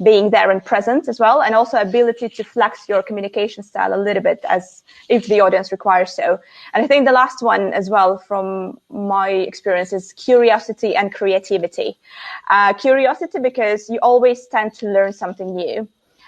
being there and present as well, and also ability to flex your communication style a little bit as if the audience requires so. And I think the last one as well from my experience is curiosity and creativity. Curiosity because you always tend to learn something new.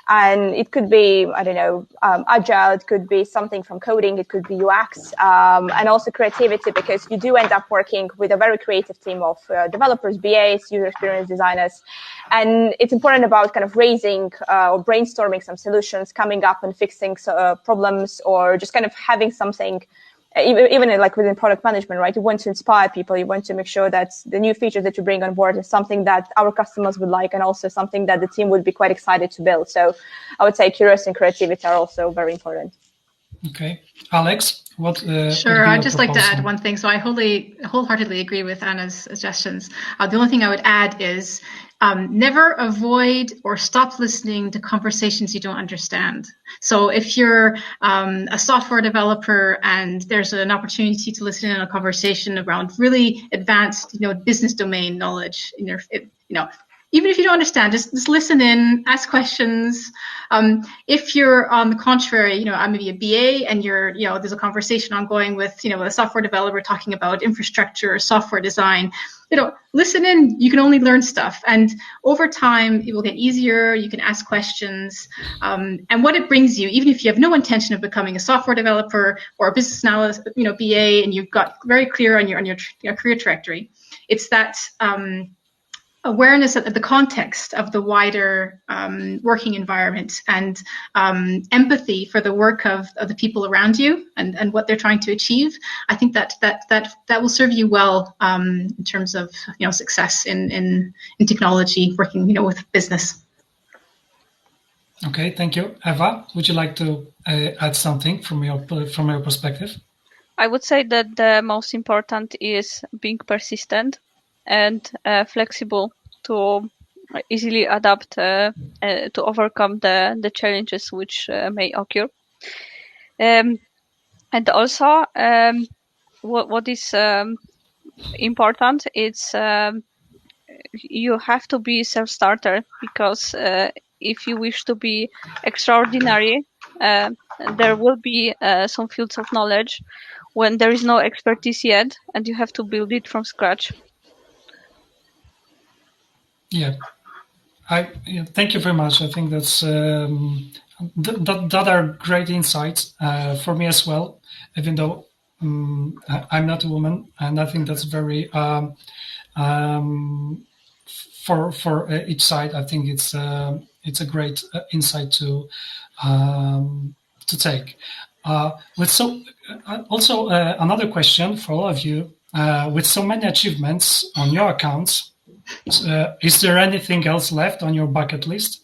And it could be, agile, it could be something from coding, it could be UX, and also creativity, because you do end up working with a very creative team of developers, BAs, user experience designers. And it's important about kind of raising or brainstorming some solutions, coming up and fixing problems, or just kind of having something. Even like within product management, right? You want to inspire people. You want to make sure that the new features that you bring on board is something that our customers would like, and also something that the team would be quite excited to build. So I would say curiosity and creativity are also very important. Okay. Alex, what? Sure, I'd just like to add one thing. So I wholeheartedly agree with Anna's suggestions. The only thing I would add is never avoid or stop listening to conversations you don't understand. So if you're a software developer and there's an opportunity to listen in on a conversation around really advanced, business domain knowledge, even if you don't understand, just listen in, ask questions. If you're on the contrary, I'm maybe a BA and there's a conversation ongoing with, a software developer talking about infrastructure or software design, listen in. You can only learn stuff. And over time, it will get easier. You can ask questions. And what it brings you, even if you have no intention of becoming a software developer or a business analyst, BA, and you've got very clear on your career trajectory, it's that awareness of the context of the wider working environment, and empathy for the work of the people around you and what they're trying to achieve. I think that will serve you well in terms of success in technology, working with business. Okay, thank you. Eva, would you like to add something from your perspective? I would say that the most important is being persistent and flexible to easily adapt to overcome the challenges which may occur. And also, what is important, it's you have to be self-starter, because if you wish to be extraordinary, there will be some fields of knowledge when there is no expertise yet, and you have to build it from scratch. Yeah, thank you very much. I think that's that are great insights for me as well. Even though I'm not a woman, and I think that's very for each side. I think it's a great insight to take. Also another question for all of you. With so many achievements on your accounts, is there anything else left on your bucket list,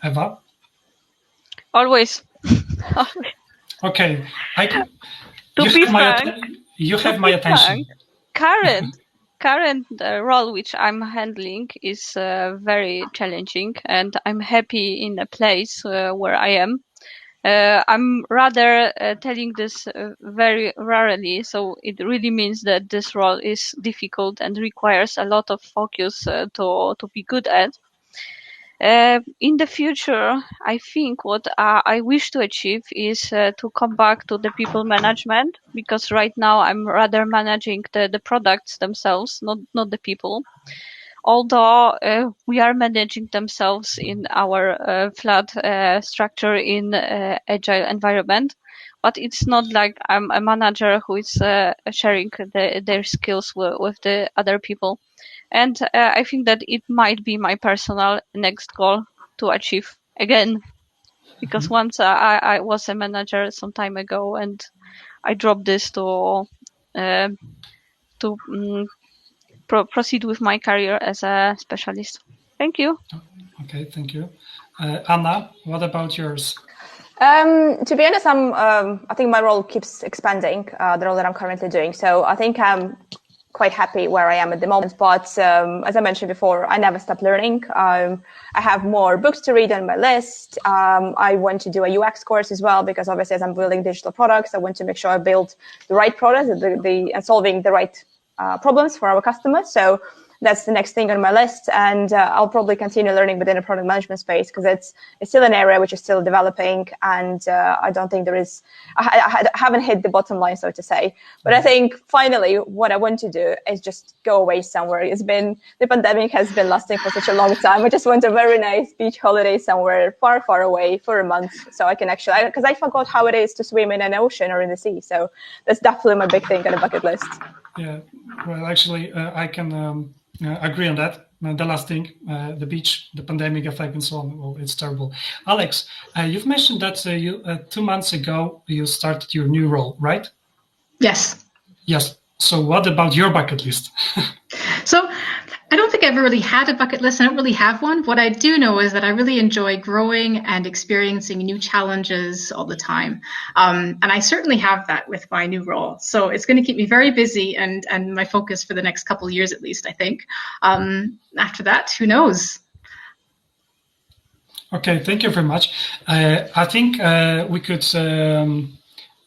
Eva? Always. Okay. You have my attention. Karen, current role which I'm handling is very challenging, and I'm happy in a place where I am. I'm rather telling this very rarely, so it really means that this role is difficult and requires a lot of focus to be good at. In the future, I think what I wish to achieve is to come back to the people management, because right now I'm rather managing the products themselves, not the people. Although we are managing themselves in our flat structure in agile environment, but it's not like I'm a manager who is sharing their skills with the other people. And I think that it might be my personal next goal to achieve again, because once I was a manager some time ago, and I dropped this to proceed with my career as a specialist. Thank you. Okay, thank you. Anna, what about yours? To be honest, I think my role keeps expanding, the role that I'm currently doing. So I think I'm quite happy where I am at the moment. But as I mentioned before, I never stop learning. I have more books to read on my list. I want to do a UX course as well, because obviously as I'm building digital products, I want to make sure I build the right products and solving the right problems for our customers. So that's the next thing on my list, and I'll probably continue learning within the product management space, because it's still an area which is still developing, and I don't think I haven't hit the bottom line, so to say. But I think finally what I want to do is just go away somewhere. The pandemic has been lasting for such a long time. I just want a very nice beach holiday somewhere far, far away for a month, so I can actually, because I forgot how it is to swim in an ocean or in the sea. So that's definitely my big thing on the bucket list. Yeah, well, actually, I can agree on that. The last thing, the beach, the pandemic effect, and so on. Well, it's terrible. Alex, you've mentioned that you 2 months ago you started your new role, right? Yes. Yes. So what about your bucket list? So I don't think I've ever really had a bucket list. I don't really have one. What I do know is that I really enjoy growing and experiencing new challenges all the time. And I certainly have that with my new role. So it's going to keep me very busy and my focus for the next couple of years, at least, I think. After that, who knows? Okay, thank you very much. I think we could,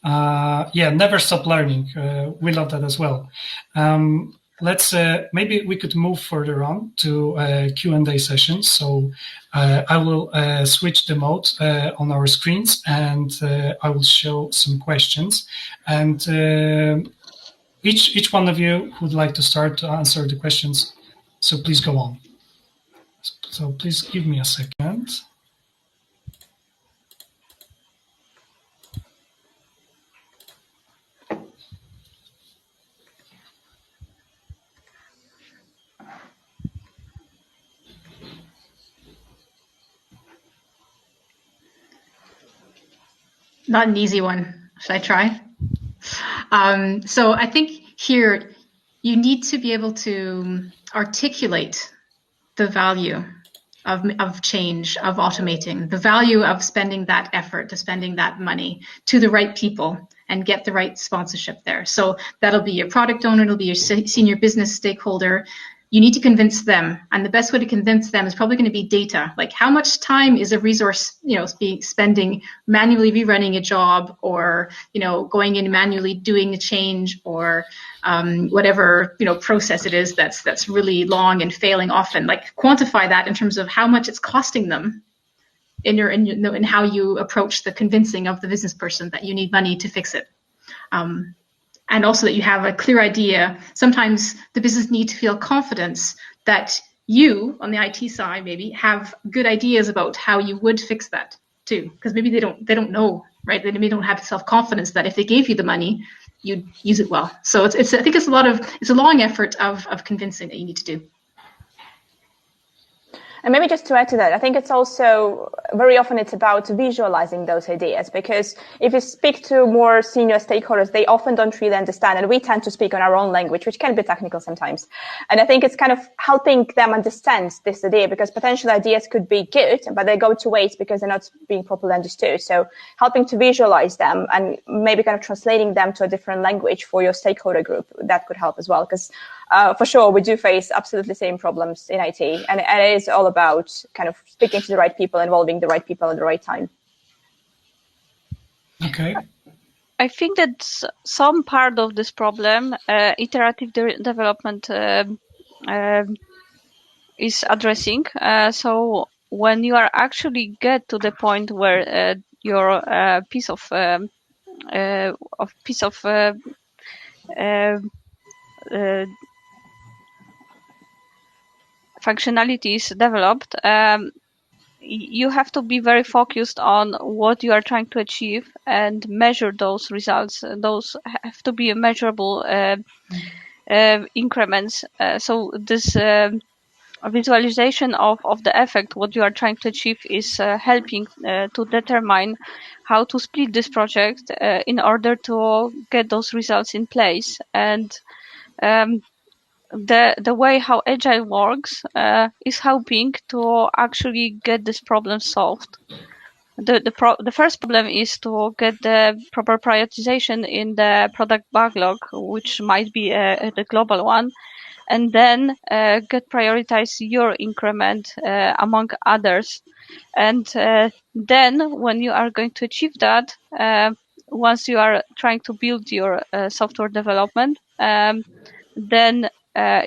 never stop learning. We love that as well. Let's maybe we could move further on to Q&A sessions. So I will switch the mode on our screens, and I will show some questions. And each one of you who would like to start to answer the questions, so please go on. So please give me a second. Not an easy one. Should I try? So I think here you need to be able to articulate the value of change, of automating, the value of spending that effort, to spending that money to the right people and get the right sponsorship there. So that'll be your product owner, it'll be your senior business stakeholder. You need to convince them, and the best way to convince them is probably going to be data. Like, how much time is a resource, spending manually rerunning a job, or going in manually doing a change, or whatever process it is that's really long and failing often. Like, quantify that in terms of how much it's costing them in how you approach the convincing of the business person that you need money to fix it. And also that you have a clear idea. Sometimes the business needs to feel confidence that you, on the IT side, maybe have good ideas about how you would fix that too, because maybe they don't know, right? They maybe don't have self-confidence that if they gave you the money, you'd use it well. So I think it's a long effort of convincing that you need to do. And maybe just to add to that, I think it's also very often it's about visualizing those ideas, because if you speak to more senior stakeholders, they often don't really understand, and we tend to speak on our own language, which can be technical sometimes. And I think it's kind of helping them understand this idea, because potential ideas could be good, but they go to waste because they're not being properly understood. So helping to visualize them and maybe kind of translating them to a different language for your stakeholder group, that could help as well, because for sure, we do face absolutely the same problems in IT, and it is all about kind of speaking to the right people, involving the right people at the right time. Okay. I think that some part of this problem, iterative development, is addressing. So when you are actually get to the point where your piece of functionality is developed, you have to be very focused on what you are trying to achieve and measure those results. Those have to be measurable increments. So this visualization of the effect, what you are trying to achieve, is helping to determine how to split this project in order to get those results in place. And the way how Agile works is helping to actually get this problem solved. The first problem is to get the proper prioritization in the product backlog, which might be the global one, and then get prioritize your increment among others. And then when you are going to achieve that, once you are trying to build your software development, then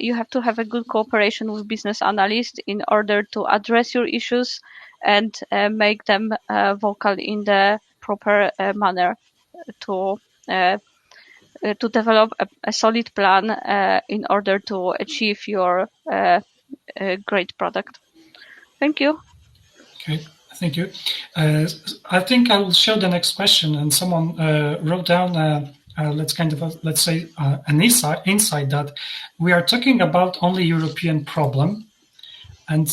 you have to have a good cooperation with business analysts in order to address your issues and make them vocal in the proper manner to develop a solid plan in order to achieve your great product. Thank you. Okay, thank you. I think I will show the next question, and someone wrote down, let's say an insight that we are talking about only European problem, and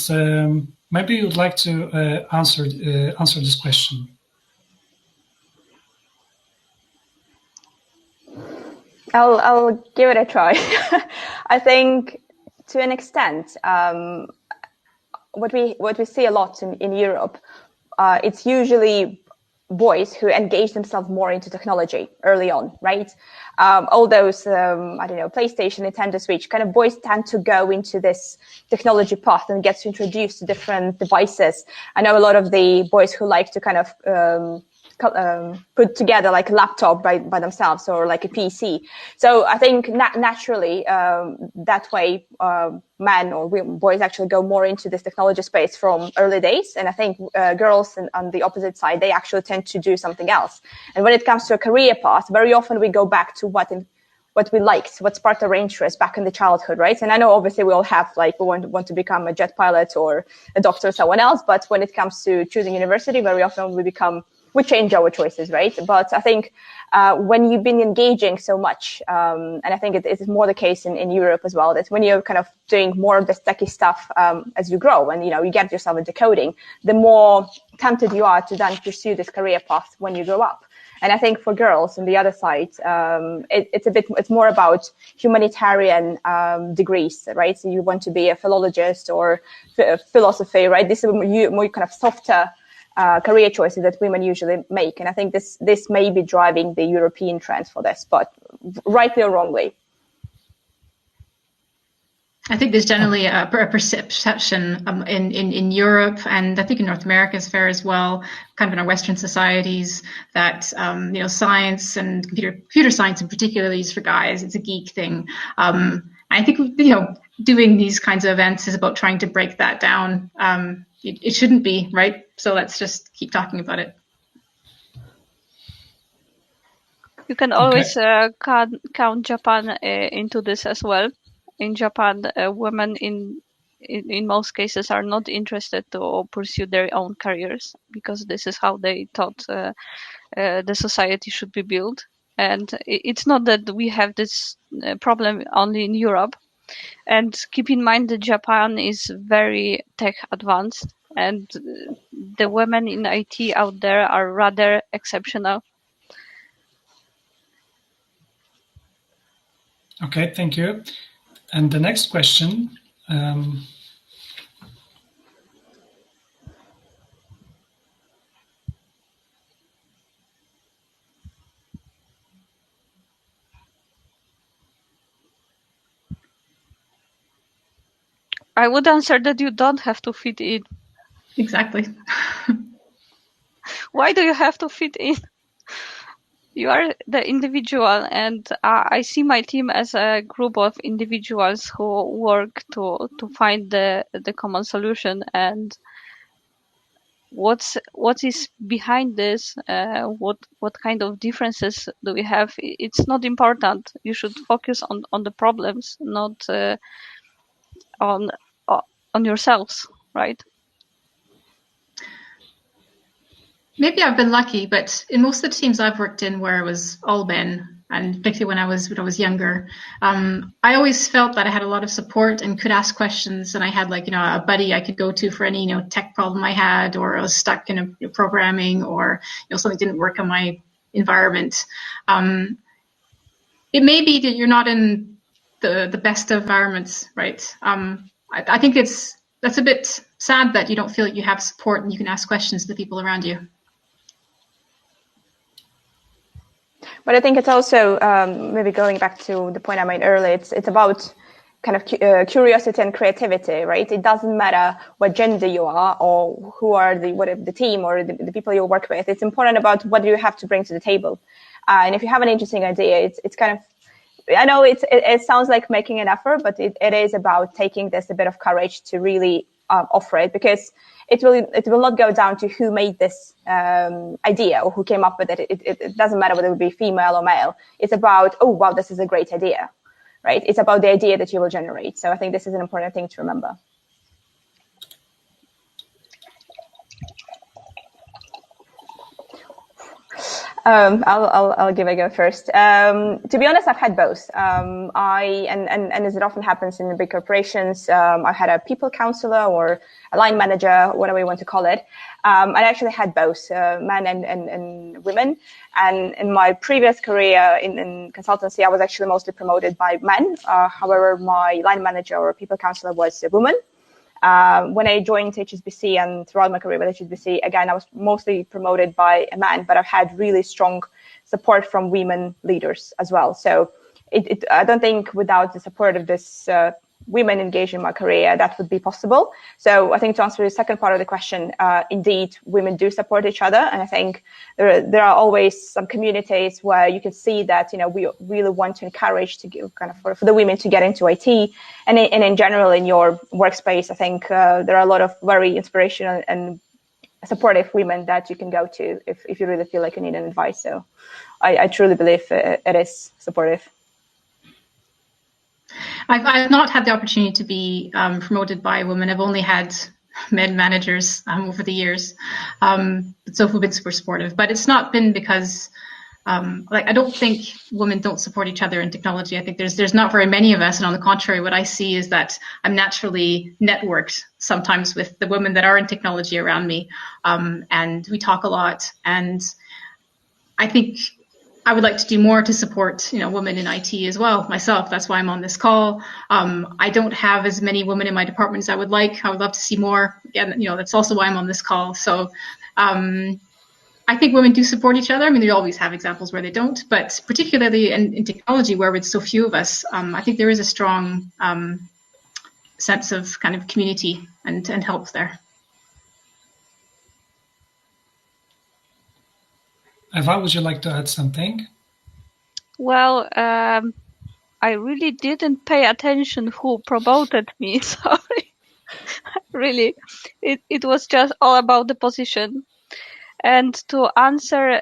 maybe you'd like to answer this question. I'll give it a try. I think to an extent, what we see a lot in Europe, it's usually boys who engage themselves more into technology early on, right? All those, PlayStation, Nintendo Switch, kind of boys tend to go into this technology path and get introduced to different devices. I know a lot of the boys who like to kind of put together like a laptop by themselves, or like a PC. So I think naturally that way men or boys actually go more into this technology space from early days. And I think girls on the opposite side, they actually tend to do something else. And when it comes to a career path, very often we go back to what we liked, what sparked our interest back in the childhood, right? And I know obviously we all have we want to become a jet pilot or a doctor or someone else, but when it comes to choosing university, very often we change our choices, right? But I think when you've been engaging so much, and I think it is more the case in Europe as well, that when you're kind of doing more of this techie stuff as you grow, and you get yourself into coding, the more tempted you are to then pursue this career path when you grow up. And I think for girls on the other side, it's more about humanitarian degrees, right? So you want to be a philologist or philosophy, right? This is more kind of softer career choices that women usually make. And I think this may be driving the European trends for this, but rightly or wrongly. I think there's generally a perception in Europe, and I think in North America is fair as well, kind of in our Western societies, that science and computer science in particular is for guys. It's a geek thing. I think doing these kinds of events is about trying to break that down. It shouldn't be, right? So let's just keep talking about it. You can always count Japan into this as well. In Japan, women in most cases are not interested to pursue their own careers, because this is how they thought the society should be built. And it's not that we have this problem only in Europe. And keep in mind that Japan is very tech advanced, and the women in IT out there are rather exceptional. Okay, thank you. And the next question. I would answer that you don't have to fit in. Exactly. Why do you have to fit in? You are the individual, and I see my team as a group of individuals who work to find the common solution. And what is behind this? What kind of differences do we have? It's not important. You should focus on the problems, not on yourselves, right? Maybe I've been lucky, but in most of the teams I've worked in where it was all men, and particularly when I was younger, I always felt that I had a lot of support and could ask questions, and I had a buddy I could go to for any tech problem I had, or I was stuck in a programming, or something didn't work on my environment. It may be that you're not in the best of environments, right? I think that's a bit sad that you don't feel like you have support and you can ask questions to the people around you. But I think it's also, maybe going back to the point I made earlier, it's about kind of curiosity and creativity, right? It doesn't matter what gender you are or who are the team or the people you work with. It's important about what you have to bring to the table. And if you have an interesting idea, it's kind of, I know it sounds like making an effort, but it is about taking this a bit of courage to really offer it, because it will not go down to who made this idea or who came up with it. It doesn't matter whether it would be female or male. It's about, oh, wow, this is a great idea, right? It's about the idea that you will generate. So I think this is an important thing to remember. I'll give it a go first. To be honest, I've had both. And as it often happens in the big corporations, I've had a people counselor or a line manager, whatever you want to call it. I actually had both men and women. And in my previous career in consultancy, I was actually mostly promoted by men. However, my line manager or people counselor was a woman. When I joined HSBC and throughout my career with HSBC, again, I was mostly promoted by a man, but I've had really strong support from women leaders as well. So I don't think without the support of this women engaged in my career, that would be possible. So I think to answer the second part of the question, indeed, women do support each other. And I think there are always some communities where you can see that, we really want to encourage to give kind of for the women to get into IT. And in general, in your workspace, I think there are a lot of very inspirational and supportive women that you can go to if you really feel like you need an advice. So I truly believe it is supportive. I've not had the opportunity to be promoted by a woman. I've only had men managers over the years, so who've been super supportive. But it's not been because, I don't think women don't support each other in technology. I think there's not very many of us, and on the contrary, what I see is that I'm naturally networked sometimes with the women that are in technology around me, and we talk a lot. And I think I would like to do more to support, women in IT as well myself. That's why I'm on this call. I don't have as many women in my department as I would like. I would love to see more. Again, that's also why I'm on this call. So I think women do support each other. I mean, they always have examples where they don't, but particularly in technology where it's so few of us, I think there is a strong sense of kind of community and help there. Eva, would you like to add something? Well, I really didn't pay attention who promoted me. Sorry. Really, it was just all about the position. And to answer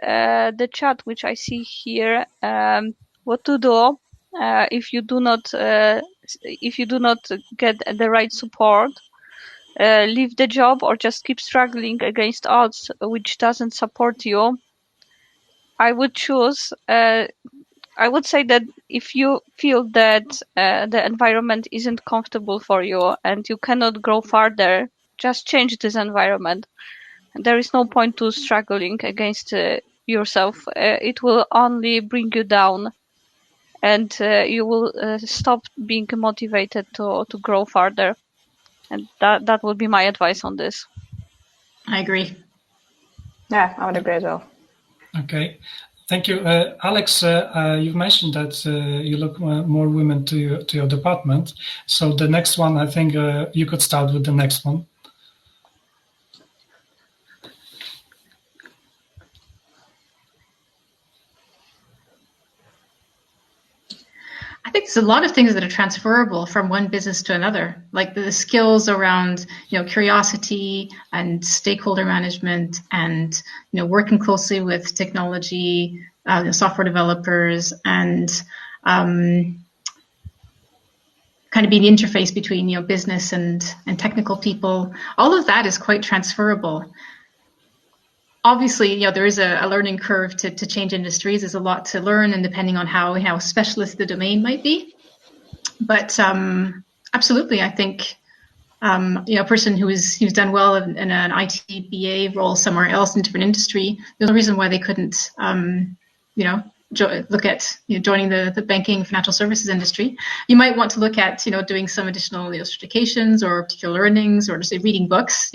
the chat, which I see here, what to do if you do not get the right support, leave the job or just keep struggling against odds which doesn't support you. I would choose I would say that if you feel that the environment isn't comfortable for you and you cannot grow further, just change this environment. There is no point to struggling against yourself. It will only bring you down, and you will stop being motivated to grow further. And that would be my advice on this. I agree. Yeah, I would agree as well. Okay. Thank you. Alex, you've mentioned that you look more women to your department. So the next one, I think you could start with the next one. I think there's a lot of things that are transferable from one business to another, like the skills around, curiosity and stakeholder management, and working closely with technology, software developers, and kind of being the interface between business and technical people. All of that is quite transferable. Obviously, there is a learning curve to change industries. There's a lot to learn, and depending on how specialist the domain might be. But absolutely, I think a person who's done well in an IT BA role somewhere else in a different industry, there's no reason why they couldn't look at joining the banking financial services industry. You might want to look at doing some additional certifications or particular learnings, or just reading books,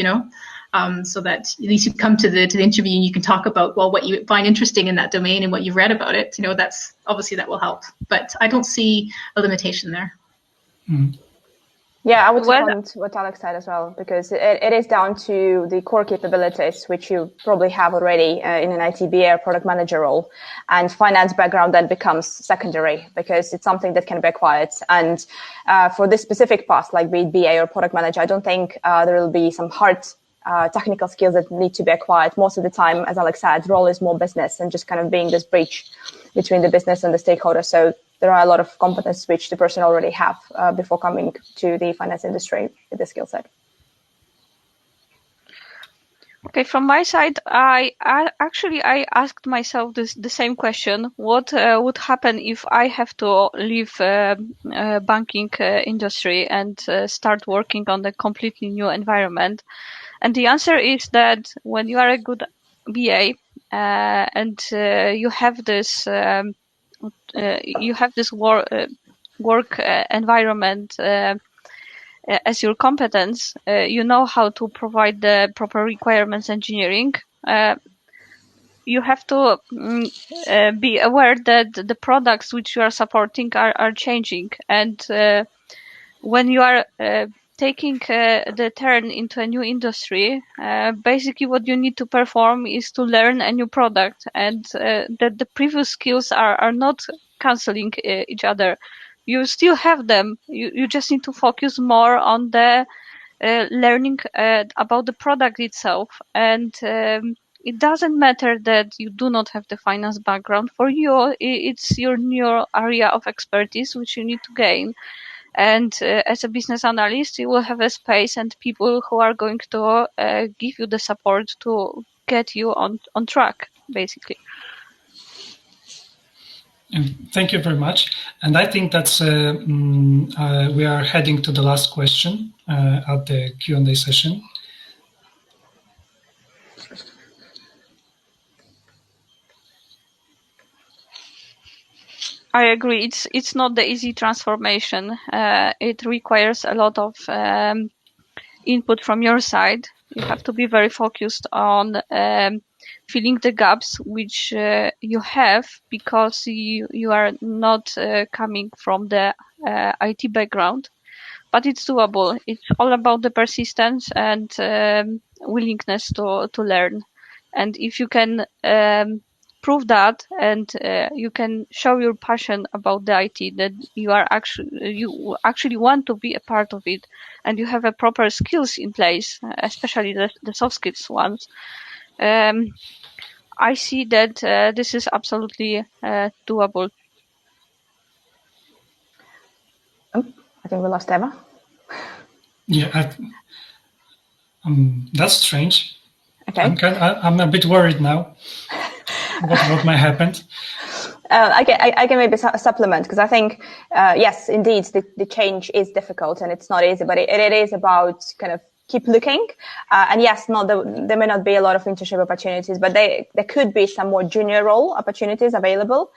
so that at least you come to the interview and you can talk about what you find interesting in that domain and what you've read about it. That's obviously that will help. But I don't see a limitation there. Yeah, I would second what Alex said as well, because it is down to the core capabilities, which you probably have already in an IT BA or product manager role, and finance background then becomes secondary because it's something that can be acquired. And for this specific path, like be it BA or product manager, I don't think there will be some hard technical skills that need to be acquired. Most of the time, as Alex said, role is more business and just kind of being this bridge between the business and the stakeholder. So there are a lot of competencies which the person already have before coming to the finance industry with the skill set. Okay, from my side, I asked myself the same question: what would happen if I have to leave banking industry and start working on a completely new environment? And the answer is that when you are a good BA and you have this work environment as your competence, you know how to provide the proper requirements engineering. You have to be aware that the products which you are supporting are changing, and when you are taking the turn into a new industry, basically what you need to perform is to learn a new product, and that the previous skills are not canceling each other. You still have them. You just need to focus more on the learning about the product itself. And it doesn't matter that you do not have the finance background. For you, it's your new area of expertise which you need to gain. And as a business analyst, you will have a space and people who are going to give you the support to get you on track, basically. Thank you very much. And I think that's we are heading to the last question at the Q&A session. I agree. It's not the easy transformation. It requires a lot of input from your side. You have to be very focused on filling the gaps which you have because you are not coming from the IT background. But it's doable. It's all about the persistence and willingness to learn. And if you can prove that, and you can show your passion about the IT, that you actually want to be a part of it, and you have a proper skills in place, especially the soft skills ones. I see that this is absolutely doable. Oh, I think we lost Eva. Yeah, that's strange. Okay. I'm a bit worried now. What might happen? I can maybe supplement, because I think, yes, indeed, the change is difficult and it's not easy, but it is about kind of keep looking. And yes, there may not be a lot of internship opportunities, but there could be some more junior role opportunities available.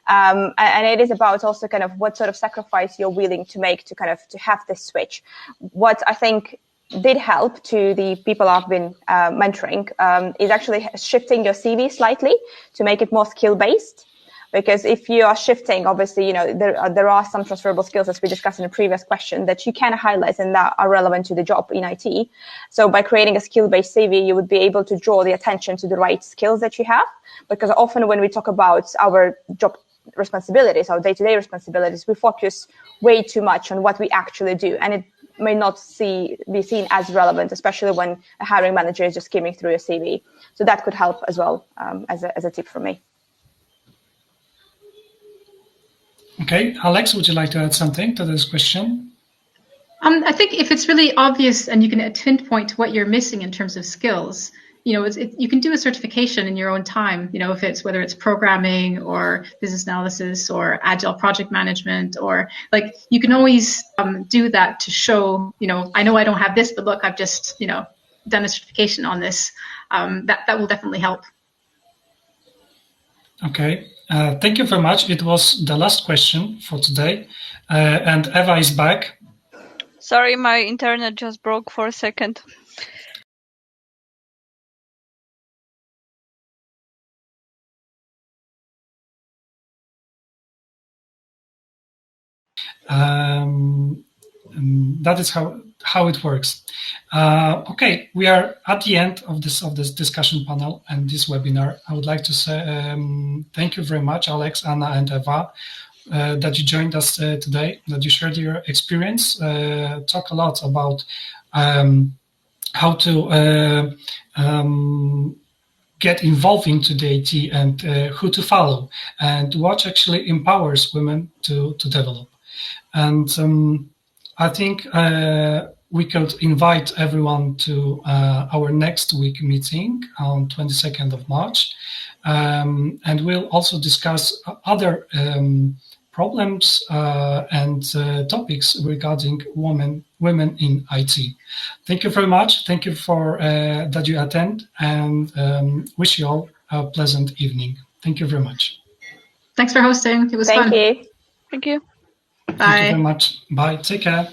And it is about also kind of what sort of sacrifice you're willing to make to have this switch. What I think did help to the people I've been mentoring is actually shifting your CV slightly to make it more skill-based. Because if you are shifting, obviously, there are some transferable skills, as we discussed in the previous question, that you can highlight and that are relevant to the job in IT. So by creating a skill-based CV, you would be able to draw the attention to the right skills that you have. Because often when we talk about our job responsibilities, our day-to-day responsibilities, we focus way too much on what we actually do. And it may not be seen as relevant, especially when a hiring manager is just skimming through your CV. So that could help as well, as a tip from me. Okay, Alex, would you like to add something to this question? I think if it's really obvious and you can pinpoint what you're missing in terms of skills, you can do a certification in your own time. Whether it's programming or business analysis or agile project management, or you can always do that to show. I know I don't have this, but look, I've just done a certification on this. That will definitely help. Okay. Thank you very much. It was the last question for today. And Eva is back. Sorry, my internet just broke for a second. That is how it works. Okay, we are at the end of this discussion panel and this webinar. I would like to say thank you very much, Alex, Anna, and Eva, that you joined us today, that you shared your experience, talk a lot about how to get involved into the IT and who to follow and what actually empowers women to develop. And I think we could invite everyone to our next week meeting on 22nd of March. And we'll also discuss other problems and topics regarding women in IT. Thank you very much. Thank you for that you attend, and wish you all a pleasant evening. Thank you very much. Thanks for hosting. It was fun. Thank you. Thank you. Bye. Thank you very much. Bye. Take care.